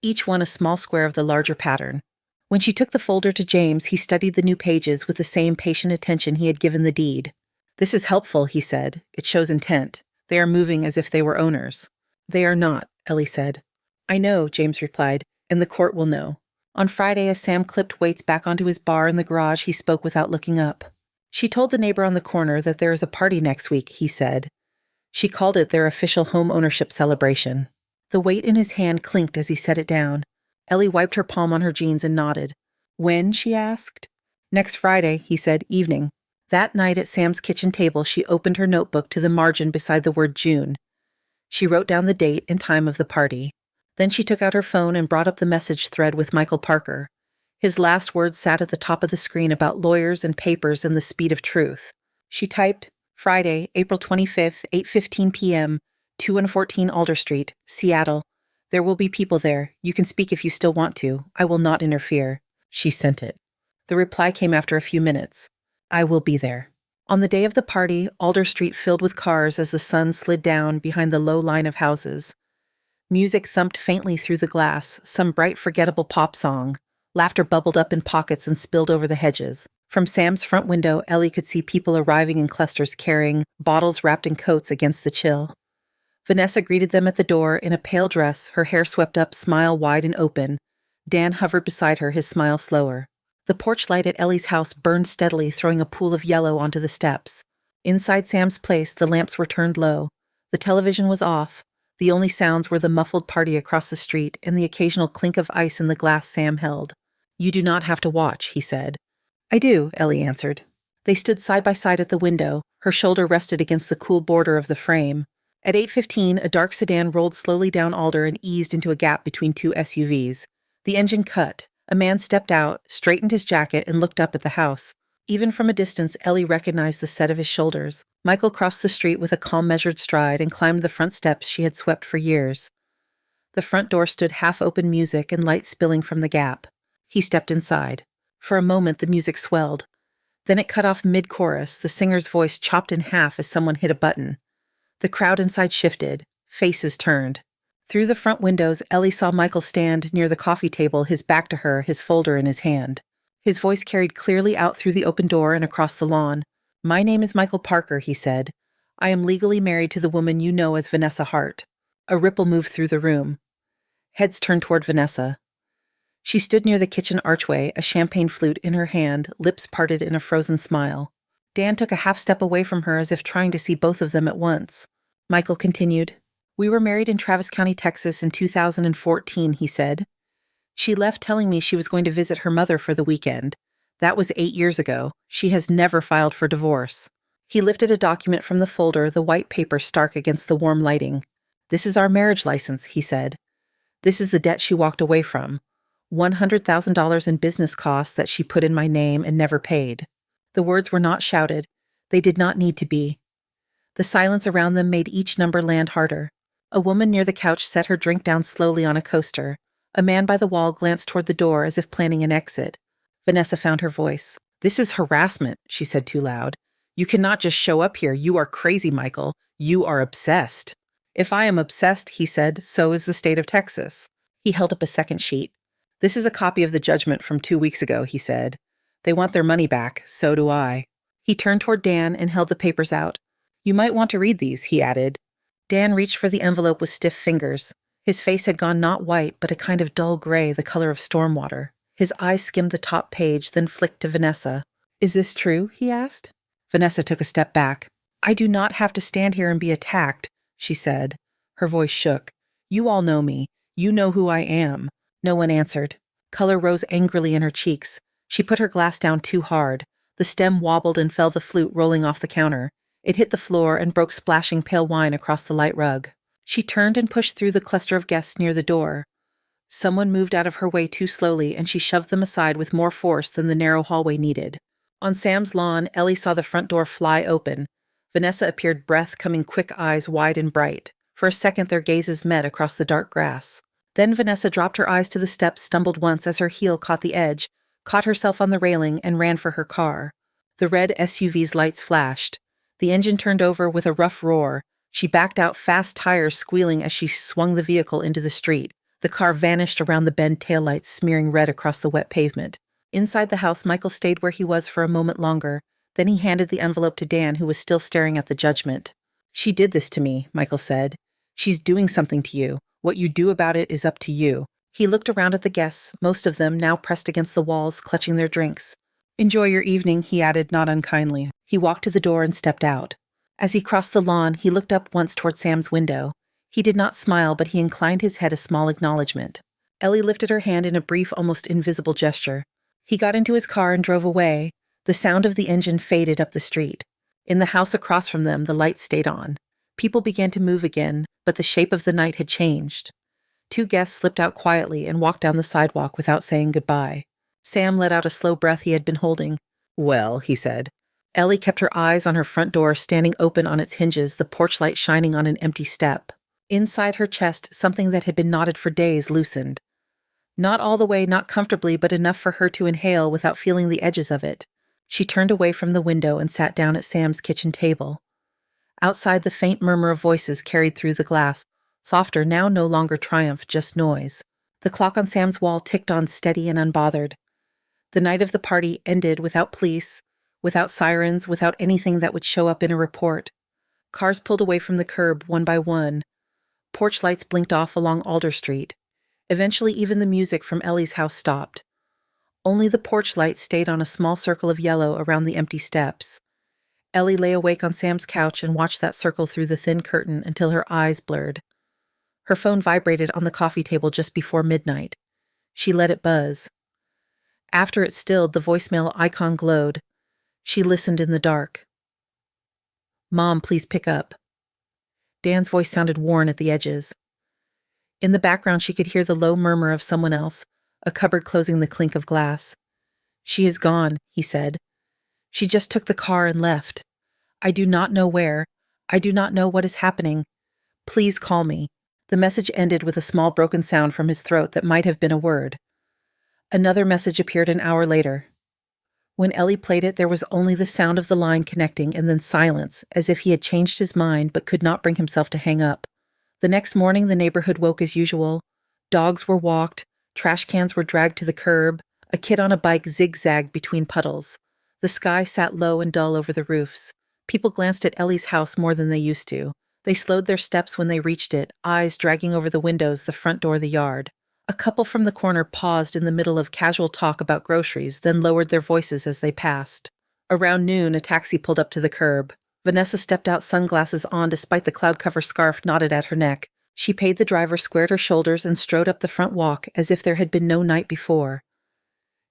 Each one a small square of the larger pattern. When she took the folder to James, he studied the new pages with the same patient attention he had given the deed. "This is helpful," he said. "It shows intent. They are moving as if they were owners." "They are not," Ellie said. "I know," James replied, "and the court will know." On Friday, as Sam clipped weights back onto his bar in the garage, he spoke without looking up. "She told the neighbor on the corner that there is a party next week," he said. She called it their official home ownership celebration. The weight in his hand clinked as he set it down. Ellie wiped her palm on her jeans and nodded. "When?" she asked. "Next Friday," he said, "evening." That night at Sam's kitchen table, she opened her notebook to the margin beside the word June. She wrote down the date and time of the party. Then she took out her phone and brought up the message thread with Michael Parker. His last words sat at the top of the screen about lawyers and papers and the speed of truth. She typed, "Friday, April 25th, 8:15 p.m., 2114 Alder Street, Seattle. There will be people there. You can speak if you still want to. I will not interfere." She sent it. The reply came after a few minutes. "I will be there." On the day of the party, Alder Street filled with cars as the sun slid down behind the low line of houses. Music thumped faintly through the glass, some bright, forgettable pop song. Laughter bubbled up in pockets and spilled over the hedges. From Sam's front window, Ellie could see people arriving in clusters carrying bottles wrapped in coats against the chill. Vanessa greeted them at the door in a pale dress, her hair swept up, smile wide and open. Dan hovered beside her, his smile slower. The porch light at Ellie's house burned steadily, throwing a pool of yellow onto the steps. Inside Sam's place, the lamps were turned low. The television was off. The only sounds were the muffled party across the street and the occasional clink of ice in the glass Sam held. "You do not have to watch," he said. "I do," Ellie answered. They stood side by side at the window. Her shoulder rested against the cool border of the frame. At 8:15, a dark sedan rolled slowly down Alder and eased into a gap between two SUVs. The engine cut. A man stepped out, straightened his jacket, and looked up at the house. Even from a distance, Ellie recognized the set of his shoulders. Michael crossed the street with a calm, measured stride and climbed the front steps she had swept for years. The front door stood half-open, music and light spilling from the gap. He stepped inside. For a moment, the music swelled. Then it cut off mid-chorus, the singer's voice chopped in half as someone hit a button. The crowd inside shifted. Faces turned. Through the front windows, Ellie saw Michael stand near the coffee table, his back to her, his folder in his hand. His voice carried clearly out through the open door and across the lawn. "My name is Michael Parker," he said. "I am legally married to the woman you know as Vanessa Hart." A ripple moved through the room. Heads turned toward Vanessa. She stood near the kitchen archway, a champagne flute in her hand, lips parted in a frozen smile. Dan took a half step away from her as if trying to see both of them at once. Michael continued. "We were married in Travis County, Texas in 2014, he said. She left telling me she was going to visit her mother for the weekend. That was 8 years ago. She has never filed for divorce." He lifted a document from the folder, the white paper stark against the warm lighting. "This is our marriage license," he said. "This is the debt she walked away from. $100,000 in business costs that she put in my name and never paid." The words were not shouted. They did not need to be. The silence around them made each number land harder. A woman near the couch set her drink down slowly on a coaster. A man by the wall glanced toward the door as if planning an exit. Vanessa found her voice. "This is harassment," she said too loud. "You cannot just show up here. You are crazy, Michael. You are obsessed." "If I am obsessed," he said, "so is the state of Texas." He held up a second sheet. "This is a copy of the judgment from 2 weeks ago," he said. "They want their money back. So do I." He turned toward Dan and held the papers out. "You might want to read these," he added. Dan reached for the envelope with stiff fingers. His face had gone not white, but a kind of dull gray, the color of storm water. His eyes skimmed the top page, then flicked to Vanessa. "Is this true?" he asked. Vanessa took a step back. "I do not have to stand here and be attacked," she said. Her voice shook. "You all know me. You know who I am." No one answered. Color rose angrily in her cheeks. She put her glass down too hard. The stem wobbled and fell, the flute rolling off the counter. It hit the floor and broke splashing pale wine across the light rug. She turned and pushed through the cluster of guests near the door. Someone moved out of her way too slowly, and she shoved them aside with more force than the narrow hallway needed. On Sam's lawn, Ellie saw the front door fly open. Vanessa appeared, breath coming, quick eyes wide and bright. For a second, their gazes met across the dark grass. Then Vanessa dropped her eyes to the steps, stumbled once as her heel caught the edge, caught herself on the railing, and ran for her car. The red SUV's lights flashed. The engine turned over with a rough roar. She backed out, fast tires squealing as she swung the vehicle into the street. The car vanished around the bent taillights, smearing red across the wet pavement. Inside the house, Michael stayed where he was for a moment longer, Then he handed the envelope to Dan, who was still staring at the judgment. "She did this to me," Michael said. "She's doing something to you. What you do about it is up to you." He looked around at the guests, most of them now pressed against the walls, clutching their drinks. "Enjoy your evening," he added, not unkindly. He walked to the door and stepped out. As he crossed the lawn, he looked up once toward Sam's window. He did not smile, but he inclined his head a small acknowledgement. Ellie lifted her hand in a brief, almost invisible gesture. He got into his car and drove away. The sound of the engine faded up the street. In the house across from them, the lights stayed on. People began to move again, but the shape of the night had changed. 2 guests slipped out quietly and walked down the sidewalk without saying goodbye. Sam let out a slow breath he had been holding. "Well," he said. Ellie kept her eyes on her front door standing open on its hinges, the porch light shining on an empty step. Inside her chest, something that had been knotted for days loosened. Not all the way, not comfortably, but enough for her to inhale without feeling the edges of it. She turned away from the window and sat down at Sam's kitchen table. Outside, the faint murmur of voices carried through the glass, softer, now no longer triumph, just noise. The clock on Sam's wall ticked on steady and unbothered. The night of the party ended without police, without sirens, without anything that would show up in a report. Cars pulled away from the curb one by one. Porch lights blinked off along Alder Street. Eventually, even the music from Ellie's house stopped. Only the porch light stayed on a small circle of yellow around the empty steps. Ellie lay awake on Sam's couch and watched that circle through the thin curtain until her eyes blurred. Her phone vibrated on the coffee table just before midnight. She let it buzz. After it stilled, the voicemail icon glowed. She listened in the dark. "Mom, please pick up." Dan's voice sounded worn at the edges. In the background, she could hear the low murmur of someone else, a cupboard closing the clink of glass. "She is gone," he said. "She just took the car and left. I do not know where. I do not know what is happening. Please call me." The message ended with a small broken sound from his throat that might have been a word. Another message appeared an hour later. When Ellie played it, there was only the sound of the line connecting and then silence, as if he had changed his mind but could not bring himself to hang up. The next morning, the neighborhood woke as usual. Dogs were walked, trash cans were dragged to the curb, a kid on a bike zigzagged between puddles. The sky sat low and dull over the roofs. People glanced at Ellie's house more than they used to. They slowed their steps when they reached it, eyes dragging over the windows, the front door, the yard. A couple from the corner paused in the middle of casual talk about groceries, then lowered their voices as they passed. Around noon, a taxi pulled up to the curb. Vanessa stepped out, sunglasses on despite the cloud-cover scarf knotted at her neck. She paid the driver, squared her shoulders, and strode up the front walk as if there had been no night before.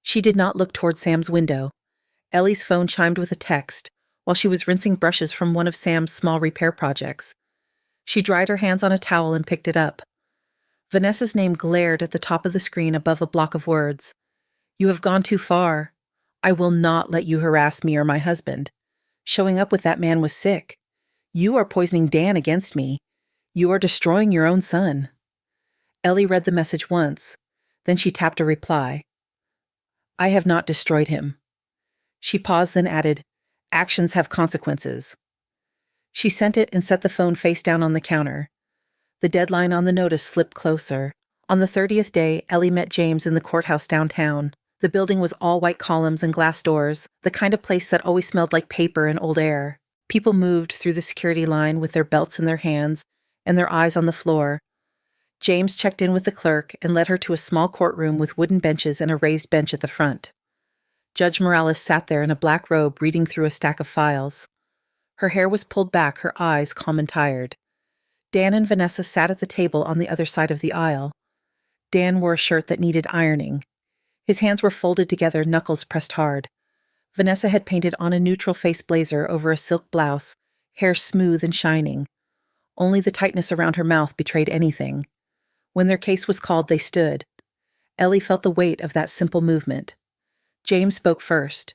She did not look toward Sam's window. Ellie's phone chimed with a text, while she was rinsing brushes from one of Sam's small repair projects. She dried her hands on a towel and picked it up. Vanessa's name glared at the top of the screen above a block of words. "You have gone too far. I will not let you harass me or my husband. Showing up with that man was sick. You are poisoning Dan against me. You are destroying your own son." Ellie read the message once. Then she tapped a reply. "I have not destroyed him." She paused, then added, "Actions have consequences." She sent it and set the phone face down on the counter. The deadline on the notice slipped closer. On the 30th day, Ellie met James in the courthouse downtown. The building was all white columns and glass doors, the kind of place that always smelled like paper and old air. People moved through the security line with their belts in their hands and their eyes on the floor. James checked in with the clerk and led her to a small courtroom with wooden benches and a raised bench at the front. Judge Morales sat there in a black robe reading through a stack of files. Her hair was pulled back, her eyes calm and tired. Dan and Vanessa sat at the table on the other side of the aisle. Dan wore a shirt that needed ironing. His hands were folded together, knuckles pressed hard. Vanessa had painted on a neutral face blazer over a silk blouse, hair smooth and shining. Only the tightness around her mouth betrayed anything. When their case was called, they stood. Ellie felt the weight of that simple movement. James spoke first.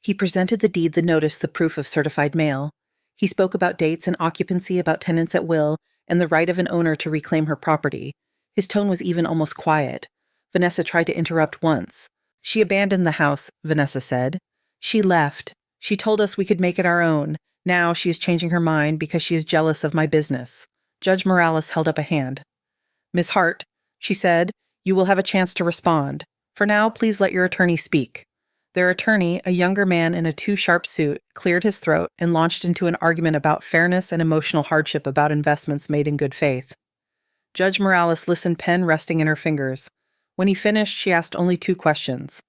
He presented the deed, the notice, the proof of certified mail. He spoke about dates and occupancy, about tenants at will, and the right of an owner to reclaim her property. His tone was even almost quiet. Vanessa tried to interrupt once. "She abandoned the house," Vanessa said. "She left. She told us we could make it our own. Now she is changing her mind because she is jealous of my business." Judge Morales held up a hand. "Miss Hart," she said, "you will have a chance to respond. For now, please let your attorney speak." Their attorney, a younger man in a too-sharp suit, cleared his throat and launched into an argument about fairness and emotional hardship about investments made in good faith. Judge Morales listened, pen resting in her fingers. When he finished, she asked only 2 questions.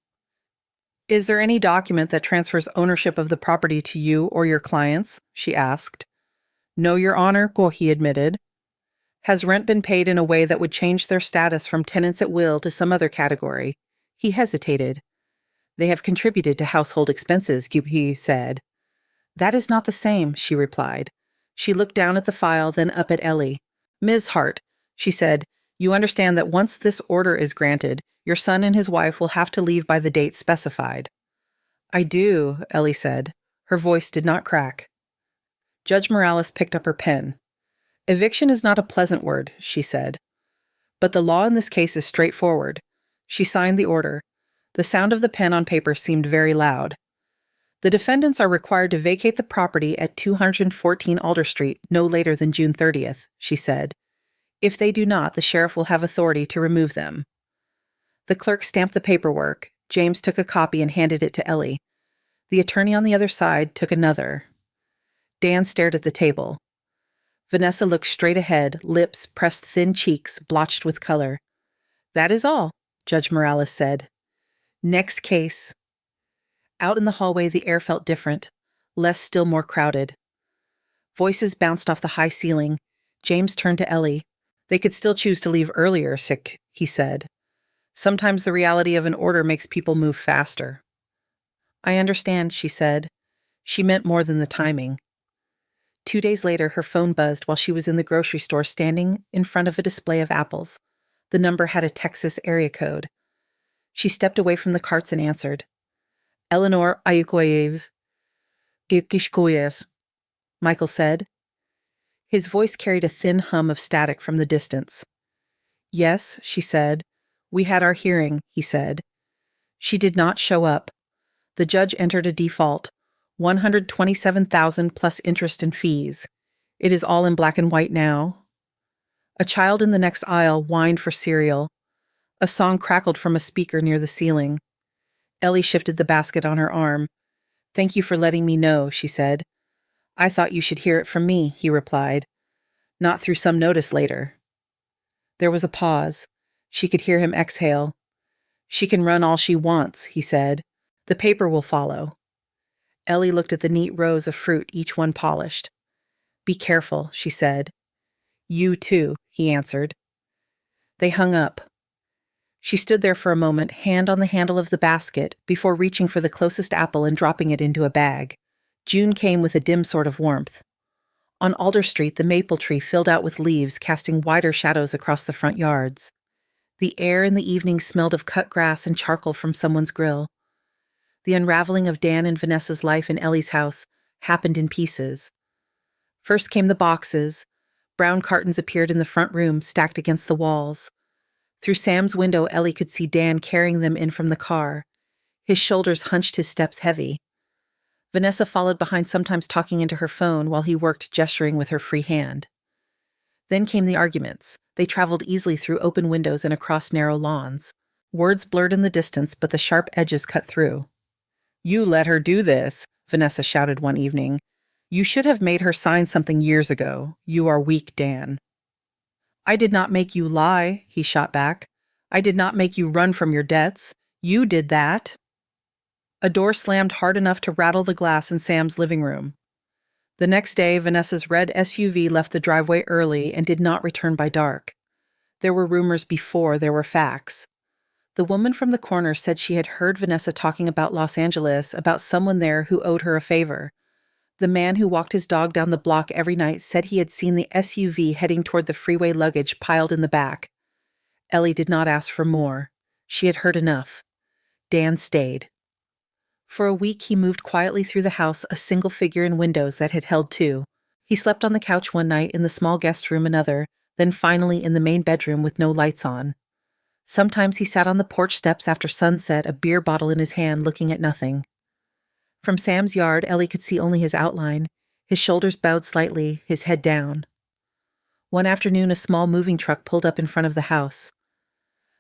"Is there any document that transfers ownership of the property to you or your clients?" she asked. "No, Your Honor," he admitted. "Has rent been paid in a way that would change their status from tenants at will to some other category?" He hesitated. "They have contributed to household expenses," he said. "That is not the same," she replied. She looked down at the file, then up at Ellie. "Ms. Hart," she said, "you understand that once this order is granted, your son and his wife will have to leave by the date specified." "I do," Ellie said. Her voice did not crack. Judge Morales picked up her pen. "Eviction is not a pleasant word," she said. "But the law in this case is straightforward." She signed the order. The sound of the pen on paper seemed very loud. "The defendants are required to vacate the property at 214 Alder Street no later than June 30th, she said. "If they do not, the sheriff will have authority to remove them." The clerk stamped the paperwork. James took a copy and handed it to Ellie. The attorney on the other side took another. Dan stared at the table. Vanessa looked straight ahead, lips pressed, thin cheeks blotched with color. "That is all," Judge Morales said. "Next case." Out in the hallway, the air felt different, less still, more crowded. Voices bounced off the high ceiling. James turned to Ellie. "They could still choose to leave earlier, he said. "Sometimes the reality of an order makes people move faster." "I understand," she said. She meant more than the timing. 2 days later, her phone buzzed while she was in the grocery store standing in front of a display of apples. The number had a Texas area code. She stepped away from the carts and answered. "Eleanor Ayukoyev, Kishkoyes," Michael said. His voice carried a thin hum of static from the distance. "Yes," she said. "We had our hearing," he said. She did not show up. The judge entered a default, $127,000 plus interest and fees. It is all in black and white now. A child in the next aisle whined for cereal. A song crackled from a speaker near the ceiling. Ellie shifted the basket on her arm. "Thank you for letting me know," she said. "I thought you should hear it from me," he replied. "Not through some notice later." There was a pause. She could hear him exhale. "She can run all she wants," he said. "The paper will follow." Ellie looked at the neat rows of fruit, each one polished. "Be careful," she said. "You too," he answered. They hung up. She stood there for a moment, hand on the handle of the basket, before reaching for the closest apple and dropping it into a bag. June came with a dim sort of warmth. On Alder Street, the maple tree filled out with leaves, casting wider shadows across the front yards. The air in the evening smelled of cut grass and charcoal from someone's grill. The unraveling of Dan and Vanessa's life in Ellie's house happened in pieces. First came the boxes. Brown cartons appeared in the front room, stacked against the walls. Through Sam's window, Ellie could see Dan carrying them in from the car. His shoulders hunched, his steps heavy. Vanessa followed behind, sometimes talking into her phone while he worked, gesturing with her free hand. Then came the arguments. They traveled easily through open windows and across narrow lawns. Words blurred in the distance, but the sharp edges cut through. "You let her do this," Vanessa shouted one evening. "You should have made her sign something years ago. You are weak, Dan." "I did not make you lie," he shot back. "I did not make you run from your debts. You did that." A door slammed hard enough to rattle the glass in Sam's living room. The next day, Vanessa's red SUV left the driveway early and did not return by dark. There were rumors before there were facts. The woman from the corner said she had heard Vanessa talking about Los Angeles, about someone there who owed her a favor. The man who walked his dog down the block every night said he had seen the SUV heading toward the freeway, luggage piled in the back. Ellie did not ask for more. She had heard enough. Dan stayed. For a week, he moved quietly through the house, a single figure in windows that had held 2. He slept on the couch one night, in the small guest room another, then finally in the main bedroom with no lights on. Sometimes he sat on the porch steps after sunset, a beer bottle in his hand, looking at nothing. From Sam's yard, Ellie could see only his outline, his shoulders bowed slightly, his head down. One afternoon, a small moving truck pulled up in front of the house.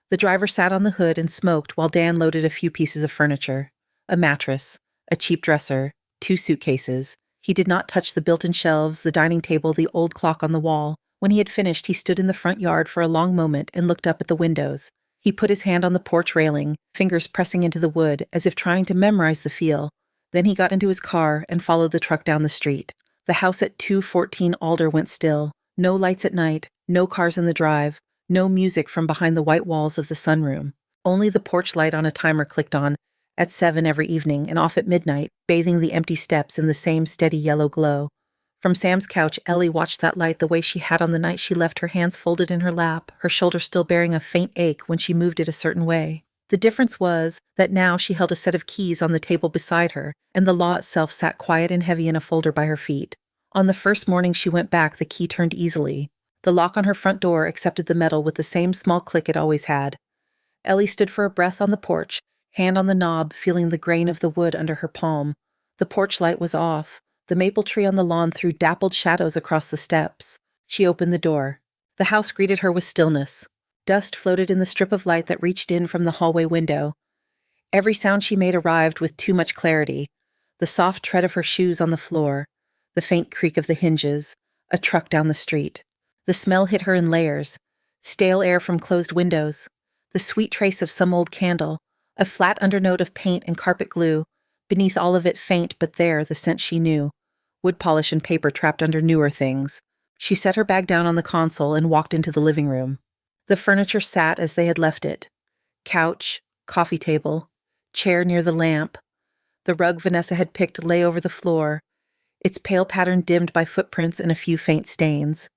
The driver sat on the hood and smoked while Dan loaded a few pieces of furniture. a mattress, a cheap dresser, 2 suitcases. He did not touch the built-in shelves, the dining table, the old clock on the wall. When he had finished, he stood in the front yard for a long moment and looked up at the windows. He put his hand on the porch railing, fingers pressing into the wood, as if trying to memorize the feel. Then he got into his car and followed the truck down the street. The house at 214 Alder went still. No lights at night, no cars in the drive, no music from behind the white walls of the sunroom. Only the porch light on a timer clicked on, at 7 every evening and off at midnight, bathing the empty steps in the same steady yellow glow. From Sam's couch, Ellie watched that light the way she had on the night she left her hands folded in her lap, her shoulder still bearing a faint ache when she moved it a certain way. The difference was that now she held a set of keys on the table beside her, and the law itself sat quiet and heavy in a folder by her feet. On the first morning she went back, the key turned easily. The lock on her front door accepted the metal with the same small click it always had. Ellie stood for a breath on the porch, hand on the knob, feeling the grain of the wood under her palm. The porch light was off. The maple tree on the lawn threw dappled shadows across the steps. She opened the door. The house greeted her with stillness. Dust floated in the strip of light that reached in from the hallway window. Every sound she made arrived with too much clarity. The soft tread of her shoes on the floor, the faint creak of the hinges, a truck down the street. The smell hit her in layers. Stale air from closed windows, the sweet trace of some old candle, a flat undernote of paint and carpet glue. Beneath all of it, faint but there, the scent she knew. Wood polish and paper trapped under newer things. She set her bag down on the console and walked into the living room. The furniture sat as they had left it. Couch, coffee table, chair near the lamp. The rug Vanessa had picked lay over the floor, its pale pattern dimmed by footprints and a few faint stains.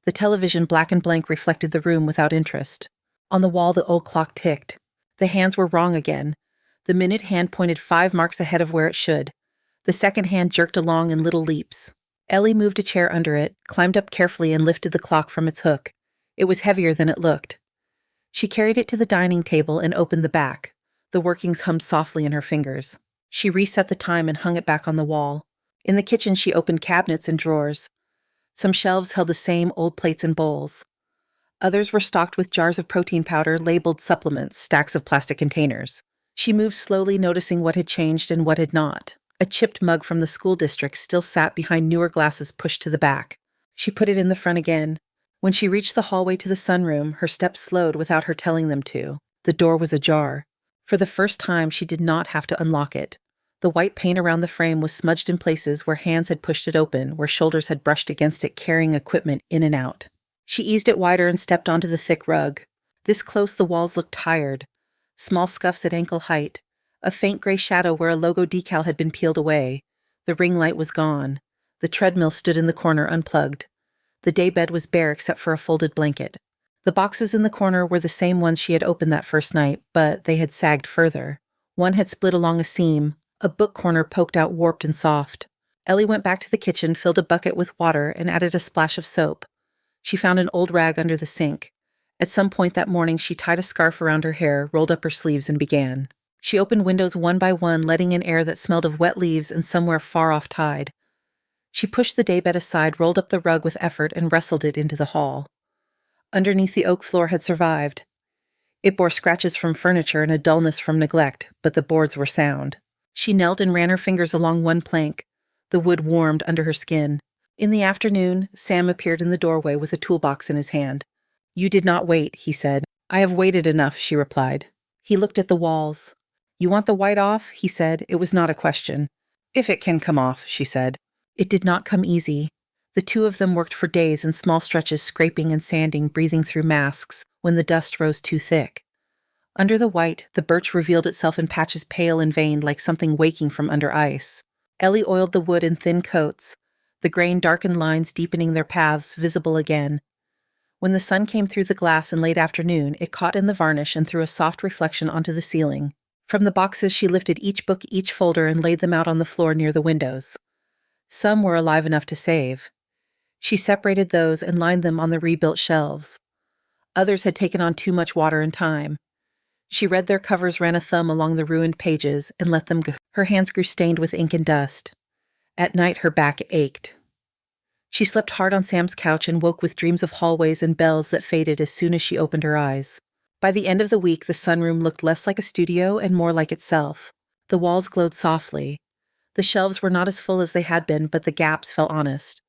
The television, black and blank, reflected the room without interest. On the wall, the old clock ticked. The hands were wrong again. The minute hand pointed 5 marks ahead of where it should. The second hand jerked along in little leaps. Ellie moved a chair under it, climbed up carefully, and lifted the clock from its hook. It was heavier than it looked. She carried it to the dining table and opened the back. The workings hummed softly in her fingers. She reset the time and hung it back on the wall. In the kitchen, she opened cabinets and drawers. Some shelves held the same old plates and bowls. Others were stocked with jars of protein powder, labeled supplements, stacks of plastic containers. She moved slowly, noticing what had changed and what had not. A chipped mug from the school district still sat behind newer glasses pushed to the back. She put it in the front again. When she reached the hallway to the sunroom, her steps slowed without her telling them to. The door was ajar. For the first time, she did not have to unlock it. The white paint around the frame was smudged in places where hands had pushed it open, where shoulders had brushed against it, carrying equipment in and out. She eased it wider and stepped onto the thick rug. This close, the walls looked tired. Small scuffs at ankle height. A faint gray shadow where a logo decal had been peeled away. The ring light was gone. The treadmill stood in the corner unplugged. The daybed was bare except for a folded blanket. The boxes in the corner were the same ones she had opened that first night, but they had sagged further. One had split along a seam. A book corner poked out warped and soft. Ellie went back to the kitchen, filled a bucket with water, and added a splash of soap. She found an old rag under the sink. At some point that morning, she tied a scarf around her hair, rolled up her sleeves, and began. She opened windows one by one, letting in air that smelled of wet leaves and somewhere far off tide. She pushed the daybed aside, rolled up the rug with effort, and wrestled it into the hall. Underneath, the oak floor had survived. It bore scratches from furniture and a dullness from neglect, but the boards were sound. She knelt and ran her fingers along one plank. The wood warmed under her skin. In the afternoon, Sam appeared in the doorway with a toolbox in his hand. "You did not wait," he said. "I have waited enough," she replied. He looked at the walls. "You want the white off?" he said. It was not a question. "If it can come off," she said. It did not come easy. The two of them worked for days in small stretches, scraping and sanding, breathing through masks, when the dust rose too thick. Under the white, the birch revealed itself in patches pale and veined like something waking from under ice. Ellie oiled the wood in thin coats, the grain darkened lines deepening their paths, visible again. When the sun came through the glass in late afternoon, it caught in the varnish and threw a soft reflection onto the ceiling. From the boxes, she lifted each book, each folder, and laid them out on the floor near the windows. Some were alive enough to save. She separated those and lined them on the rebuilt shelves. Others had taken on too much water and time. She read their covers, ran a thumb along the ruined pages, and let them go. Her hands grew stained with ink and dust. At night, her back ached. She slept hard on Sam's couch and woke with dreams of hallways and bells that faded as soon as she opened her eyes. By the end of the week, the sunroom looked less like a studio and more like itself. The walls glowed softly. The shelves were not as full as they had been, but the gaps felt honest.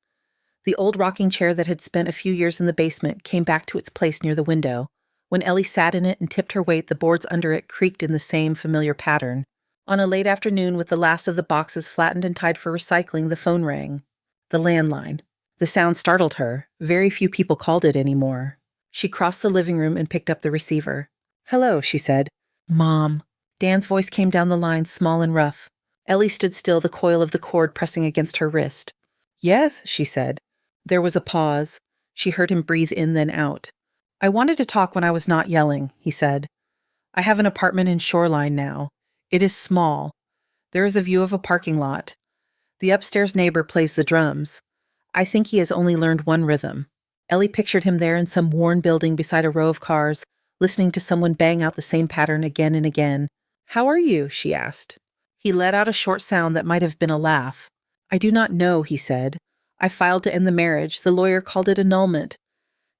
The old rocking chair that had spent a few years in the basement came back to its place near the window. When Ellie sat in it and tipped her weight, the boards under it creaked in the same familiar pattern. On a late afternoon, with the last of the boxes flattened and tied for recycling, the phone rang. The landline. The sound startled her. Very few people called it anymore. She crossed the living room and picked up the receiver. "Hello," she said. "Mom." Dan's voice came down the line, small and rough. Ellie stood still, the coil of the cord pressing against her wrist. "Yes," she said. There was a pause. She heard him breathe in, then out. "I wanted to talk when I was not yelling," he said. "I have an apartment in Shoreline now. It is small. There is a view of a parking lot. The upstairs neighbor plays the drums. I think he has only learned one rhythm." Ellie pictured him there in some worn building beside a row of cars, listening to someone bang out the same pattern again and again. "How are you?" she asked. He let out a short sound that might have been a laugh. "I do not know," he said. "I filed to end the marriage. The lawyer called it annulment.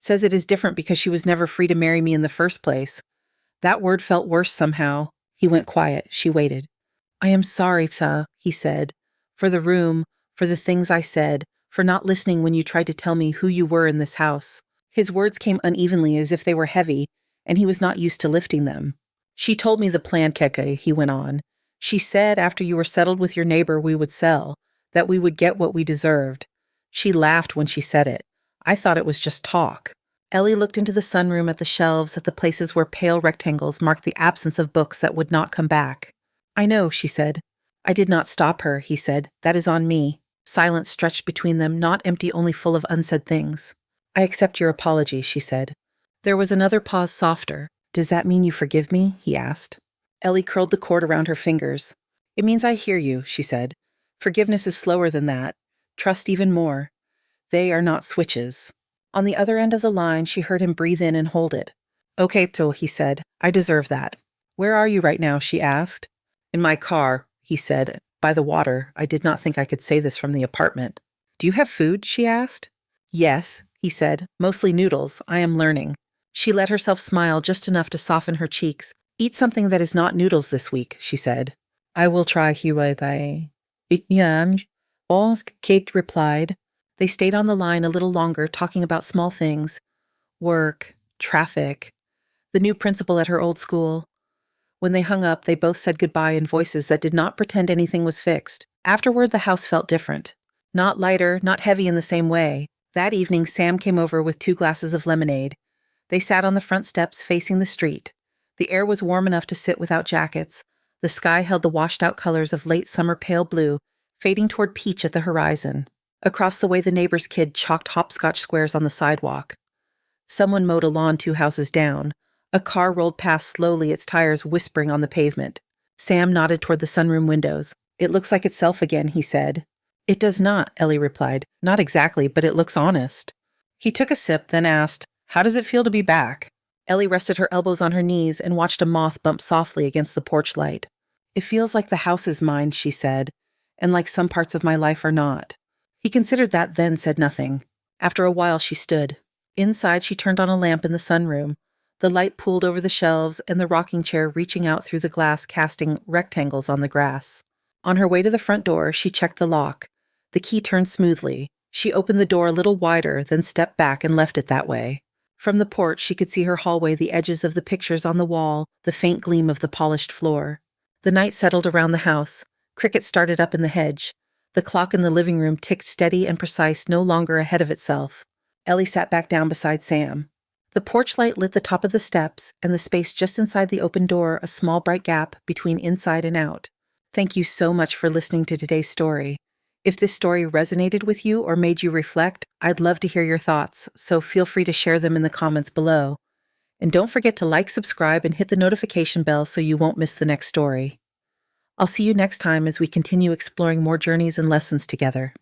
Says it is different because she was never free to marry me in the first place. That word felt worse somehow." He went quiet. She waited. "I am sorry, sir," he said, "for the room, for the things I said, for not listening when you tried to tell me who you were in this house." His words came unevenly as if they were heavy, and he was not used to lifting them. "She told me the plan, Keke," he went on. "She said after you were settled with your neighbor we would sell, that we would get what we deserved. She laughed when she said it. I thought it was just talk." Ellie looked into the sunroom at the shelves, at the places where pale rectangles marked the absence of books that would not come back. "I know," she said. "I did not stop her," he said. "That is on me." Silence stretched between them, not empty, only full of unsaid things. "I accept your apology," she said. There was another pause, softer. "Does that mean you forgive me?" he asked. Ellie curled the cord around her fingers. "It means I hear you," she said. "Forgiveness is slower than that. Trust even more. They are not switches." On the other end of the line, she heard him breathe in and hold it. "Okay, Till," he said. "I deserve that." "Where are you right now?" she asked. "In my car," he said. "By the water." I did not think I could say this from the apartment. "Do you have food?" she asked. "Yes," he said. "Mostly noodles. I am learning." She let herself smile just enough to soften her cheeks. "Eat something that is not noodles this week," she said. "I will try, Hiwai. Kate replied. They stayed on the line a little longer, talking about small things. Work, traffic, the new principal at her old school. When they hung up, they both said goodbye in voices that did not pretend anything was fixed. Afterward, the house felt different. Not lighter, not heavy in the same way. That evening, Sam came over with 2 glasses of lemonade. They sat on the front steps facing the street. The air was warm enough to sit without jackets. The sky held the washed-out colors of late summer pale blue, fading toward peach at the horizon. Across the way, the neighbor's kid chalked hopscotch squares on the sidewalk. Someone mowed a lawn 2 houses down. A car rolled past slowly, its tires whispering on the pavement. Sam nodded toward the sunroom windows. "It looks like itself again," he said. "It does not," Ellie replied. "Not exactly, but it looks honest." He took a sip, then asked, "How does it feel to be back?" Ellie rested her elbows on her knees and watched a moth bump softly against the porch light. "It feels like the house is mine," she said, "and like some parts of my life are not." He considered that, then said nothing. After a while, she stood. Inside, she turned on a lamp in the sunroom. The light pooled over the shelves and the rocking chair reaching out through the glass, casting rectangles on the grass. On her way to the front door, she checked the lock. The key turned smoothly. She opened the door a little wider, then stepped back and left it that way. From the porch, she could see her hallway, the edges of the pictures on the wall, the faint gleam of the polished floor. The night settled around the house. Crickets started up in the hedge. The clock in the living room ticked steady and precise, no longer ahead of itself. Ellie sat back down beside Sam. The porch light lit the top of the steps, and the space just inside the open door, a small bright gap between inside and out. Thank you so much for listening to today's story. If this story resonated with you or made you reflect, I'd love to hear your thoughts, so feel free to share them in the comments below. And don't forget to like, subscribe, and hit the notification bell so you won't miss the next story. I'll see you next time as we continue exploring more journeys and lessons together.